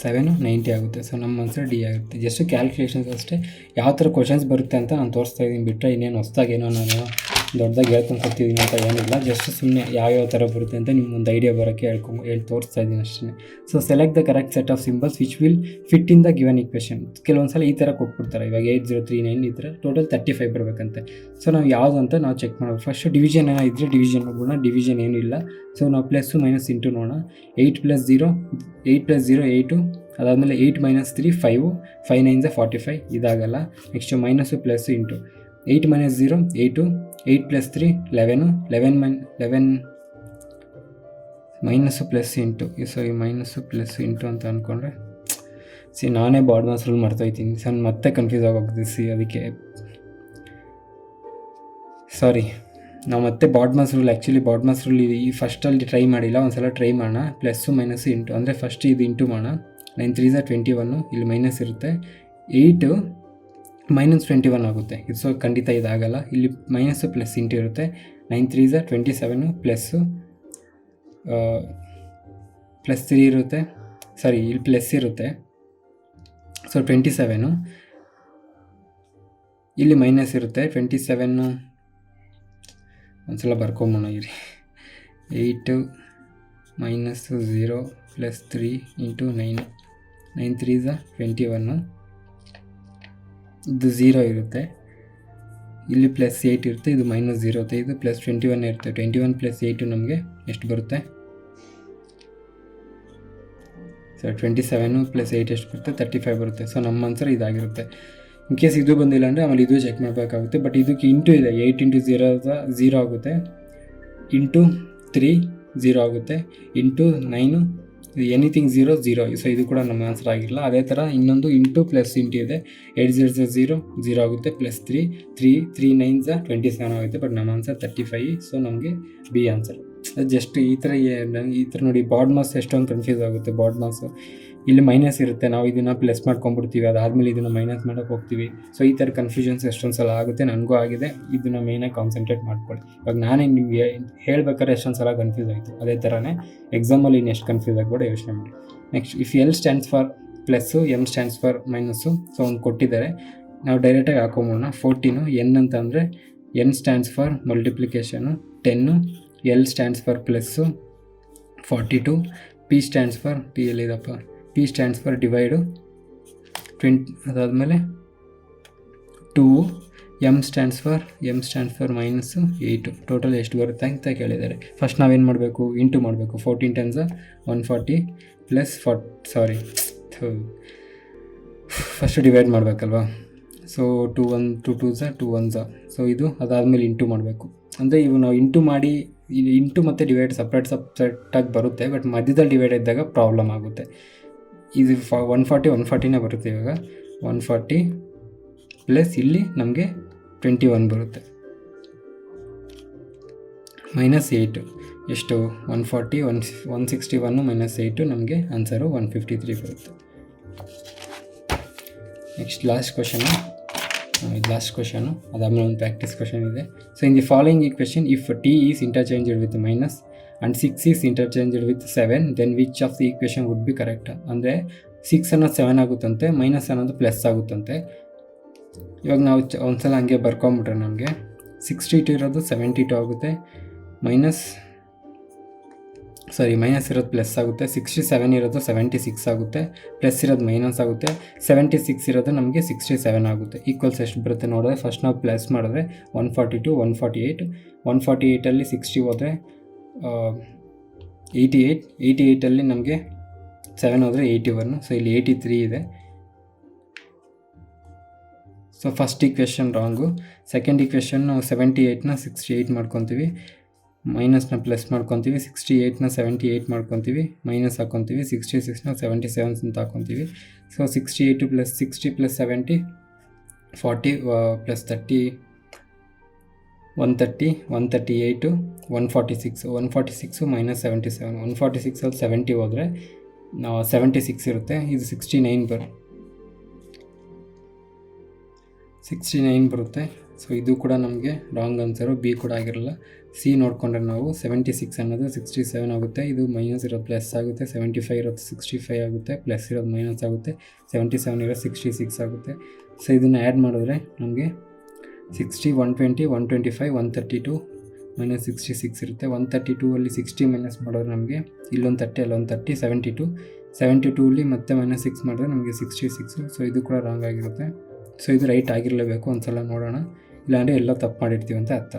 7 90 ಆಗುತ್ತೆ. ಸೊ ನಮ್ಮ ಆನ್ಸರ್ ಡಿ ಆಗುತ್ತೆ. ಜಸ್ಟ್ ಕ್ಯಾಲ್ಕುಲೇಷನ್ಸ್ ಅಷ್ಟೇ, ಯಾವ ಥರ ಕ್ವಶನ್ಸ್ ಬರುತ್ತೆ ಅಂತ ನಾನು ತೋರಿಸ್ತಾ ಇದ್ದೀನಿ ಬಿಟ್ಟರೆ ಇನ್ನೇನು ಹೊಸ್ದಾಗೇನೋ ನಾನು ದೊಡ್ಡದಾಗಿ ಹೇಳ್ಕೊಂಡು ಕೊಡ್ತಿದ್ದೀನಿ ಅಂತ ಏನಿಲ್ಲ. ಜಸ್ಟ್ ಸುಮ್ಮನೆ ಯಾವ್ಯಾವ ಥರ ಬರುತ್ತೆ ಅಂತ ನಿಮ್ಗೊಂದು ಐಡಿಯಾ ಬರೋಕ್ಕೆ ಹೇಳಿ ತೋರಿಸ್ತಾ ಇದ್ದೀನಿ ಅಷ್ಟೇ. So select the correct set of symbols which will fit in the given equation. ಕೆಲವೊಂದು ಸಲ ಈ ಥರ ಕೊಟ್ಬಿಡ್ತಾರೆ, ಇವಾಗ 8039 ಈ ಥರ ಟೋಟಲ್ 35 ಬರಬೇಕಂತೆ. ಸೊ ನಾವು ಯಾವುದು ಅಂತ ನಾವು ಚೆಕ್ ಮಾಡಬೇಕು. ಫಸ್ಟ್ ಡಿವಿಷನ್ ಏನೋ ಇದ್ದರೆ ಡಿವಿಷನ್ ನೋಡೋಣ, ಡಿವಿಷನ್ ಏನೂ ಇಲ್ಲ. ಸೊ ನಾವು ಪ್ಲಸ್ಸು ಮೈನಸ್ ಇಂಟು ನೋಡೋಣ. 8 + 0 8, ಅದಾದಮೇಲೆ 8 - 3 5, 5 9s 45 ಇದಾಗಲ್ಲ. Next minus plus into 8 - 0 8, 8 + 3 11, 11 minus plus into, so ಈ ಮೈನಸ್ಸು ಪ್ಲಸ್ ಇಂಟು ಅಂತ ಅಂದ್ಕೊಂಡ್ರೆ ನಾನೇ ಬಾಡ್ ಮಾಸ್ ರೂಲ್ ಮಾಡ್ತಾಯಿದ್ದೀನಿ ಸರ್, ಮತ್ತೆ ಕನ್ಫ್ಯೂಸ್ ಆಗೋಗ್ತೀವಿ. ಅದಕ್ಕೆ ಸಾರಿ, ನಾವು ಮತ್ತೆ ಬಾಡ್ ಮಾಸ್ ರೂಲ್ ಈ ಫಸ್ಟಲ್ಲಿ ಟ್ರೈ ಮಾಡಿಲ್ಲ, ಒಂದು ಸಲ ಟ್ರೈ ಮಾಡೋಣ. ಪ್ಲಸ್ಸು ಮೈನಸ್ಸು ಇಂಟು ಅಂದರೆ ಫಸ್ಟ್ ಇದು ಇಂಟು ಮಾಡೋಣ. 9 3s 21, ಇಲ್ಲಿ ಮೈನಸ್ ಇರುತ್ತೆ, 8 - 21 ಆಗುತ್ತೆ. ಇದು ಸೊ ಖಂಡಿತ ಇದಾಗಲ್ಲ, ಇಲ್ಲಿ ಮೈನಸ್ಸು ಪ್ಲಸ್ ಇಂಟು ಇರುತ್ತೆ. 9 3s 27 ಪ್ಲಸ್ಸು ಪ್ಲಸ್ 3 ಇರುತ್ತೆ, ಸಾರಿ ಇಲ್ಲಿ ಪ್ಲಸ್ ಇರುತ್ತೆ. ಸೊ 27, ಇಲ್ಲಿ ಮೈನಸ್ ಇರುತ್ತೆ 27, ಒಂದ್ಸಲ ಬರ್ಕೊಂಬೋಣ ಇರಿ. 8 - 0 + 3 ಇಂಟು 9 3s 21, ಇದು 0 ಇರುತ್ತೆ, ಇಲ್ಲಿ ಪ್ಲಸ್ 8 ಇರುತ್ತೆ, ಇದು -0 ಇರುತ್ತೆ, ಇದು ಪ್ಲಸ್ 21 ಇರುತ್ತೆ. 21 + 8 ನಮಗೆ ಎಷ್ಟು ಬರುತ್ತೆ, ಸೊ 27 + 8 ಎಷ್ಟು ಬರುತ್ತೆ, 35 ಬರುತ್ತೆ. ಸೊ ನಮ್ಮ ಆನ್ಸರ್ ಇದಾಗಿರುತ್ತೆ. ಇನ್ ಕೇಸ್ ಇದು ಬಂದಿಲ್ಲ ಅಂದರೆ ಆಮೇಲೆ ಇದು ಚೆಕ್ ಮಾಡಬೇಕಾಗುತ್ತೆ. ಬಟ್ ಇದಕ್ಕೆ ಇಂಟು ಇದೆ, 8 × 0 0 ಆಗುತ್ತೆ, ಇಂಟು 3 0 ಆಗುತ್ತೆ, ಇಂಟು 9 ಎನಿಥಿಂಗ್ 0 0. ಸೊ ಇದು ಕೂಡ ನಮ್ಮ ಆನ್ಸರ್ ಆಗಿಲ್ಲ. ಅದೇ ಥರ ಇನ್ನೊಂದು ಇಂಟು ಪ್ಲಸ್ ಇಂಟು ಇದೆ, 8 0 0 0 ಆಗುತ್ತೆ, ಪ್ಲಸ್ 3 3 9s 27 ಆಗುತ್ತೆ. ಬಟ್ ನಮ್ಮ ಆನ್ಸರ್ 35. ಸೊ ನಮಗೆ ಬಿ ಆನ್ಸರ್. ಜಸ್ಟ್ ಈ ಥರ ನೋಡಿ, ಬಾಡ್ ಮಾಸ್ ಎಷ್ಟೊಂದು ಕನ್ಫ್ಯೂಸ್ ಆಗುತ್ತೆ. ಬಾಡ್ ಮಾಸು ಇಲ್ಲಿ ಮೈನಸ್ ಇರುತ್ತೆ, ನಾವು ಇದನ್ನು ಪ್ಲಸ್ ಮಾಡ್ಕೊಂಡ್ಬಿಡ್ತೀವಿ, ಅದಾದಮೇಲೆ ಇದನ್ನು ಮೈನಸ್ ಮಾಡೋಕ್ಕೆ ಹೋಗ್ತೀವಿ. ಸೊ ಈ ಥರ ಕನ್ಫ್ಯೂಷನ್ಸ್ ಎಷ್ಟೊಂದು ಸಲ ಆಗುತ್ತೆ, ನನಗೂ ಆಗಿದೆ. ಇದನ್ನು ಮೇಯ್ನಾಗಿ ಕಾನ್ಸಂಟ್ರೇಟ್ ಮಾಡ್ಕೊಳ್ಳಿ. ಇವಾಗ ನಾನೇ ನಿಮಗೆ ಹೇಳ್ಬೇಕಾದ್ರೆ ಎಷ್ಟೊಂದು ಸಲ ಕನ್ಫ್ಯೂಸ್ ಆಯಿತು, ಅದೇ ಥರನೇ ಎಕ್ಸಾಮಲ್ಲಿ ಇನ್ನು ಎಷ್ಟು ಕನ್ಫ್ಯೂಸ್ ಆಗ್ಬೇಡ ಯೋಚನೆ ಮಾಡಿ. Next, if L stands for plus, M stands for minus, so ಒಂದು ಕೊಟ್ಟಿದ್ದಾರೆ, ನಾವು ಡೈರೆಕ್ಟಾಗಿ ಹಾಕೊಂಬೋಣ. 14 N ಅಂತ ಅಂದರೆ N stands for multiplication, 10 L stands for plus, 42 P stands for P stands for divide 20, ಅದಾದಮೇಲೆ 2 M stands for minus 8. Total ಎಷ್ಟು ಬರುತ್ತೆ ಅಂತ ಕೇಳಿದ್ದಾರೆ. ಫಸ್ಟ್ ನಾವೇನು ಮಾಡಬೇಕು, ಇಂಟು ಮಾಡಬೇಕು. 14 10s 140 ಪ್ಲಸ್ ಫಸ್ಟು ಡಿವೈಡ್ ಮಾಡಬೇಕಲ್ವಾ. So 2 2s 2 1s. ಸೊ ಇದು ಅದಾದಮೇಲೆ ಇಂಟು ಮಾಡಬೇಕು. ಅಂದರೆ ಇವು ನಾವು ಇಂಟು ಮಾಡಿ, ಇಲ್ಲಿ ಇಂಟು ಮತ್ತು ಡಿವೈಡ್ ಸಪ್ರೇಟಾಗಿ ಬರುತ್ತೆ, ಬಟ್ ಮಧ್ಯದಲ್ಲಿ ಡಿವೈಡ್ ಇದ್ದಾಗ ಪ್ರಾಬ್ಲಮ್ ಆಗುತ್ತೆ. ಇದು 140 ಬರುತ್ತೆ. ಇವಾಗ 140 ಪ್ಲಸ್ ಇಲ್ಲಿ ನಮಗೆ 21 ಬರುತ್ತೆ, -8 ಎಷ್ಟು, 140 161 - 8 ನಮಗೆ ಆನ್ಸರು 153 ಬರುತ್ತೆ. ನೆಕ್ಸ್ಟ್ ಲಾಸ್ಟ್ ಕ್ವಶನು, ಅದಾದಮೇಲೆ ಒಂದು ಪ್ರಾಕ್ಟೀಸ್ ಕ್ವಶನ್ ಇದೆ. So in the following equation, if t is interchanged with -, and 6 is interchanged with 7, then which of the equation would be correct? ಅಂದರೆ 6 ಅನ್ನೋದು 7 ಆಗುತ್ತಂತೆ, ಮೈನಸ್ ಅನ್ನೋದು ಪ್ಲಸ್ ಆಗುತ್ತಂತೆ. ಇವಾಗ ನಾವು ಒಂದ್ಸಲ ಹಂಗೆ ಬರ್ಕೊಂಬಿಟ್ರೆ ನಮಗೆ 62 ಇರೋದು 72 ಆಗುತ್ತೆ, ಮೈನಸ್ ಇರೋದು ಪ್ಲಸ್ ಆಗುತ್ತೆ, 67 ಇರೋದು 76 ಆಗುತ್ತೆ, ಪ್ಲಸ್ ಇರೋದು ಮೈನಸ್ ಆಗುತ್ತೆ, 76 ಇರೋದು ನಮಗೆ 67 ಆಗುತ್ತೆ. ಈಕ್ವಲ್ಸ್ ಎಷ್ಟು ಬರುತ್ತೆ ನೋಡಿದ್ರೆ ಫಸ್ಟ್ ನಾವು ಪ್ಲಸ್ ಮಾಡಿದ್ರೆ 142, 148, 148ಅಲ್ಲಿ 60 ಹೋದರೆ 88, 88ಅಲ್ಲಿ ನಮಗೆ 7 ಹೋದರೆ 81, ಸೊ ಇಲ್ಲಿ 83 ಇದೆ. So first equation wrong. Second equation ನಾವು 78ನ 68 ಮಾಡ್ಕೊತೀವಿ, ಮೈನಸ್ನ ಪ್ಲಸ್ ಮಾಡ್ಕೊತೀವಿ, 68ನ 78 ಮಾಡ್ಕೊತೀವಿ, ಮೈನಸ್ ಹಾಕ್ಕೊತೀವಿ, 66ನ 77 ಅಂತ ಹಾಕ್ಕೊತೀವಿ. ಸೊ 68 + 60 + 70 40 + 30 130, 138, 146, 146 - 77, 146 ಅಲ್ಲಿ 70 ಹೋದರೆ 76 ಇರುತ್ತೆ. ಇದು 69 ಬರುತ್ತೆ. ಸೊ ಇದು ಕೂಡ ನಮಗೆ ರಾಂಗ್ ಆನ್ಸರು, ಬಿ ಕೂಡ ಆಗಿರಲ್ಲ. ಸಿ ನೋಡಿಕೊಂಡ್ರೆ ನಾವು 76 ಅನ್ನೋದು 67 ಆಗುತ್ತೆ, ಇದು ಮೈನಸ್ ಇರೋದು ಪ್ಲಸ್ ಆಗುತ್ತೆ, 75 ಇರೋದು 65 ಆಗುತ್ತೆ, ಪ್ಲಸ್ ಇರೋದು ಮೈನಸ್ ಆಗುತ್ತೆ, 77 ಇರೋದು 66 ಆಗುತ್ತೆ. ಸೊ ಇದನ್ನು ಆ್ಯಡ್ ಮಾಡಿದ್ರೆ ನಮಗೆ 60, 120, 125, 132 - 66 ಇರುತ್ತೆ. 132ಅಲ್ಲಿ 60 ಮೈನಸ್ ಮಾಡಿದ್ರೆ ನಮಗೆ ಇಲ್ಲೊಂದು 30 ಅಲ್ಲೊಂದು 30, 72, 72ಅಲ್ಲಿ ಮತ್ತೆ -6 ಮಾಡಿದ್ರೆ ನಮಗೆ 66. ಸೊ ಇದು ಕೂಡ ರಾಂಗ್ ಆಗಿರುತ್ತೆ. ಸೊ ಇದು ರೈಟ್ ಆಗಿರಲೇಬೇಕು, ಒಂದು ಸಲ ನೋಡೋಣ, ಇಲ್ಲಾಂದರೆ ಎಲ್ಲ ತಪ್ಪು ಮಾಡಿರ್ತೀವಿ ಅಂತ ಅರ್ಥ.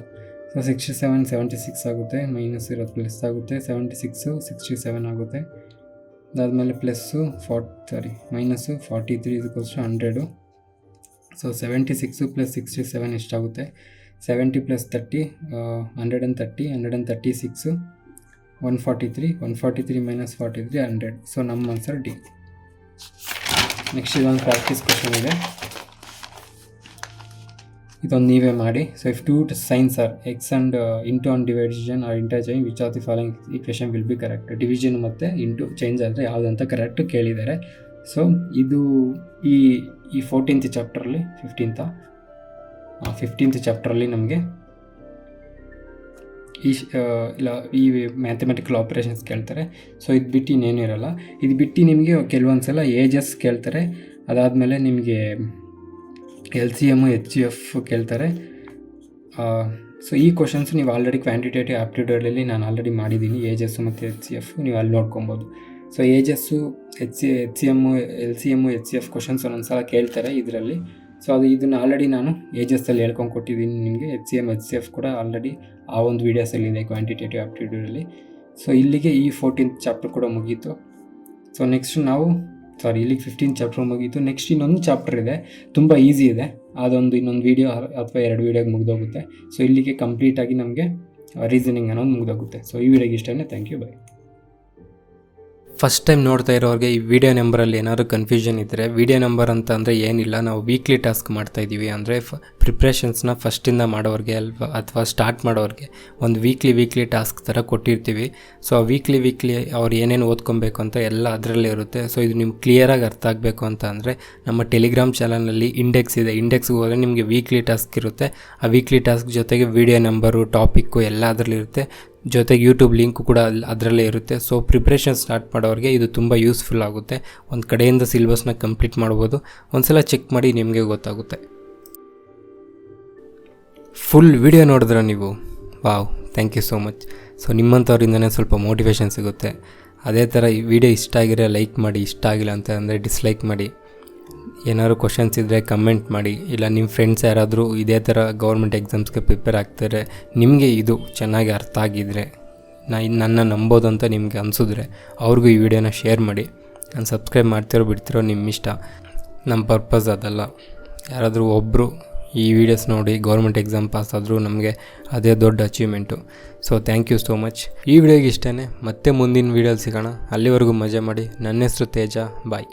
ಸೊ 67 76 ಆಗುತ್ತೆ, ಮೈನಸ್ ಇರೋದು ಪ್ಲಸ್ ಆಗುತ್ತೆ, 76 67 ಆಗುತ್ತೆ. ಅದಾದಮೇಲೆ ಮೈನಸ್ಸು 43 = 100. ಸೊ 76 + 67 ಎಷ್ಟಾಗುತ್ತೆ? 70 + 30 130, 136, 143, 143 - 43 100. ಸೊ ನಮ್ಮ ಆನ್ಸರ್ ಡಿ. ನೆಕ್ಸ್ಟ್ ಇದೊಂದು ಪ್ರಾಕ್ಟೀಸ್ ಕ್ವೆಶ್ಚನ್ ಇದೆ, ಇದೊಂದು ನೀವೇ ಮಾಡಿ. So if two signs are x and into on division or interchange which of the following equation will be correct. Division ಮತ್ತು ಇಂಟು ಚೇಂಜ್ ಆದರೆ ಯಾವುದಂತ ಕರೆಕ್ಟ್ ಕೇಳಿದ್ದಾರೆ. ಸೊ ಇದು ಈ 14th ಚಾಪ್ಟ್ರಲ್ಲಿ 15th ಚಾಪ್ಟ್ರಲ್ಲಿ ನಮಗೆ ಈ ಮ್ಯಾಥಮೆಟಿಕಲ್ ಆಪ್ರೇಷನ್ಸ್ ಕೇಳ್ತಾರೆ. ಸೊ ಇದು ಬಿಟ್ಟು ಇನ್ನೇನು ಇರೋಲ್ಲ. ಇದು ಬಿಟ್ಟು ನಿಮಗೆ ಕೆಲವೊಂದು ಸಲ ಏಜಸ್ ಕೇಳ್ತಾರೆ, ಅದಾದಮೇಲೆ ನಿಮಗೆ LCM HCF ಕೇಳ್ತಾರೆ. ಸೊ ಈ ಕ್ವಶನ್ಸ್ ನೀವು ಆಲ್ರೆಡಿ ಕ್ವಾಂಟಿಟೇಟಿವ್ ಆಪ್ಟಿಟ್ಯೂಡಲ್ಲಿ ನಾನು ಆಲ್ರೆಡಿ ಮಾಡಿದ್ದೀನಿ, ಏಜಸ್ಸು ಮತ್ತು HCF ನೀವು ಅಲ್ಲಿ ನೋಡ್ಕೊಬೋದು. So ages HCM LCM HCF questions ಒಂದೊಂದು ಸಲ ಕೇಳ್ತಾರೆ ಇದರಲ್ಲಿ. ಸೊ ಇದನ್ನು ಆಲ್ರೆಡಿ ನಾನು ಏಜಸ್ಸಲ್ಲಿ ಹೇಳ್ಕೊಂಡು ಕೊಟ್ಟಿದ್ದೀನಿ ನಿಮಗೆ. HCM HCF ಕೂಡ ಆಲ್ರೆಡಿ ಆ ಒಂದು ವೀಡಿಯೋಸಲ್ಲಿದೆ ಕ್ವಾಂಟಿಟೇಟಿವ್ ಆಪ್ಟಿಟ್ಯೂಡಲ್ಲಿ. ಸೊ ಇಲ್ಲಿಗೆ ಈ 14th ಚಾಪ್ಟರ್ ಕೂಡ ಮುಗೀತು. ಸೊ ನೆಕ್ಸ್ಟ್ ಇಲ್ಲಿಗೆ 15th ಚಾಪ್ಟರ್ ಮುಗೀತು. ನೆಕ್ಸ್ಟ್ ಇನ್ನೊಂದು ಚಾಪ್ಟರ್ ಇದೆ, ತುಂಬ ಈಸಿ ಇದೆ, ಅದೊಂದು ಇನ್ನೊಂದು ವೀಡಿಯೋ ಅಥವಾ 2 ವೀಡಿಯೋಗೆ ಮುಗಿದೋಗುತ್ತೆ. ಸೊ ಇಲ್ಲಿಗೆ ಕಂಪ್ಲೀಟಾಗಿ ನಮಗೆ ರೀಸನಿಂಗ್ ಅನ್ನೋದು ಮುಗಿದೋಗುತ್ತೆ. ಸೊ ಈ ವಿಡಿಯೋಗೆ ಇಷ್ಟೇ. Thank you, bye. First time ನೋಡ್ತಾ ಇರೋರಿಗೆ ಈ ವಿಡಿಯೋ ನಂಬರಲ್ಲಿ ಏನಾದರೂ ಕನ್ಫ್ಯೂಷನ್ ಇದ್ದರೆ, ವಿಡಿಯೋ ನಂಬರ್ ಅಂತ ಅಂದರೆ ಏನಿಲ್ಲ, ನಾವು ವೀಕ್ಲಿ ಟಾಸ್ಕ್ ಮಾಡ್ತಾಯಿದ್ದೀವಿ. ಅಂದರೆ ಪ್ರಿಪ್ರೇಷನ್ಸ್ನ ಫಸ್ಟಿಂದ ಮಾಡೋರಿಗೆ ಅಥವಾ ಸ್ಟಾರ್ಟ್ ಮಾಡೋರಿಗೆ ಒಂದು ವೀಕ್ಲಿ ಟಾಸ್ಕ್ ಥರ ಕೊಟ್ಟಿರ್ತೀವಿ. ಸೊ ಆ ವೀಕ್ಲಿ ಅವ್ರು ಏನೇನು ಓದ್ಕೊಬೇಕು ಅಂತ ಎಲ್ಲ ಅದರಲ್ಲೇ ಇರುತ್ತೆ. ಸೊ ಇದು ನಿಮ್ಗೆ ಕ್ಲಿಯರಾಗಿ ಅರ್ಥ ಆಗಬೇಕು ಅಂತ ಅಂದರೆ ನಮ್ಮ ಟೆಲಿಗ್ರಾಮ್ ಚಾನಲಲ್ಲಿ ಇಂಡೆಕ್ಸ್ ಇದೆ, ಇಂಡೆಕ್ಸ್ಗೆ ಹೋದರೆ ನಿಮಗೆ ವೀಕ್ಲಿ ಟಾಸ್ಕ್ ಇರುತ್ತೆ. ಆ ವೀಕ್ಲಿ ಟಾಸ್ಕ್ ಜೊತೆಗೆ ವಿಡಿಯೋ ನಂಬರು, ಟಾಪಿಕ್ಕು ಎಲ್ಲ ಅದರಲ್ಲಿರುತ್ತೆ. ಜೊತೆಗೆ ಯೂಟ್ಯೂಬ್ ಲಿಂಕು ಕೂಡ ಅದರಲ್ಲೇ ಇರುತ್ತೆ. ಸೊ ಪ್ರಿಪ್ರೇಷನ್ ಸ್ಟಾರ್ಟ್ ಮಾಡೋರಿಗೆ ಇದು ತುಂಬ ಯೂಸ್ಫುಲ್ ಆಗುತ್ತೆ. ಒಂದು ಕಡೆಯಿಂದ ಸಿಲೆಬಸ್ನ ಕಂಪ್ಲೀಟ್ ಮಾಡ್ಬೋದು. ಒಂದು ಸಲ ಚೆಕ್ ಮಾಡಿ ನಿಮಗೆ ಗೊತ್ತಾಗುತ್ತೆ. ಫುಲ್ ವಿಡಿಯೋ ನೋಡಿದ್ರೆ ನೀವು, wow, thank you so much. So ನಿಮ್ಮಂಥವ್ರಿಂದನೇ ಸ್ವಲ್ಪ ಮೋಟಿವೇಶನ್ ಸಿಗುತ್ತೆ. ಅದೇ ಥರ ಈ ವಿಡಿಯೋ ಇಷ್ಟ ಆಗಿರೋ ಲೈಕ್ ಮಾಡಿ, ಇಷ್ಟ ಆಗಿಲ್ಲ ಅಂತ ಅಂದರೆ ಡಿಸ್ಲೈಕ್ ಮಾಡಿ. ಏನಾದ್ರು ಕ್ವಶನ್ಸ್ ಇದ್ದರೆ ಕಮೆಂಟ್ ಮಾಡಿ. ಇಲ್ಲ ನಿಮ್ಮ ಫ್ರೆಂಡ್ಸ್ ಯಾರಾದರೂ ಇದೇ ಥರ ಗೌರ್ಮೆಂಟ್ ಎಕ್ಸಾಮ್ಸ್ಗೆ ಪ್ರಿಪೇರ್ ಆಗ್ತಾರೆ, ನಿಮಗೆ ಇದು ಚೆನ್ನಾಗಿ ಅರ್ಥ ಆಗಿದ್ದರೆ, ನನ್ನ ನಂಬೋದು ಅಂತ ನಿಮಗೆ ಅನಿಸಿದ್ರೆ ಅವ್ರಿಗೂ ಈ ವಿಡಿಯೋನ ಶೇರ್ ಮಾಡಿ. ನಾನು ಸಬ್ಸ್ಕ್ರೈಬ್ ಮಾಡ್ತಿರೋ ಬಿಡ್ತಿರೋ ನಿಮ್ಮ ಇಷ್ಟ, ನಮ್ಮ ಪರ್ಪಸ್ ಅದಲ್ಲ. ಯಾರಾದರೂ ಒಬ್ಬರು ಈ ವಿಡಿಯೋಸ್ ನೋಡಿ ಗೌರ್ಮೆಂಟ್ ಎಕ್ಸಾಮ್ ಪಾಸ್ ಆದರೂ ನಮಗೆ ಅದೇ ದೊಡ್ಡ achievement. So thank you so much. ಈ ವಿಡಿಯೋಗೆ ಇಷ್ಟೇ. ಮತ್ತೆ ಮುಂದಿನ ವೀಡಿಯೋಲಿ ಸಿಗೋಣ. ಅಲ್ಲಿವರೆಗೂ ಮಜಾ ಮಾಡಿ. ನನ್ನ ಹೆಸರು ತೇಜ. ಬಾಯ್.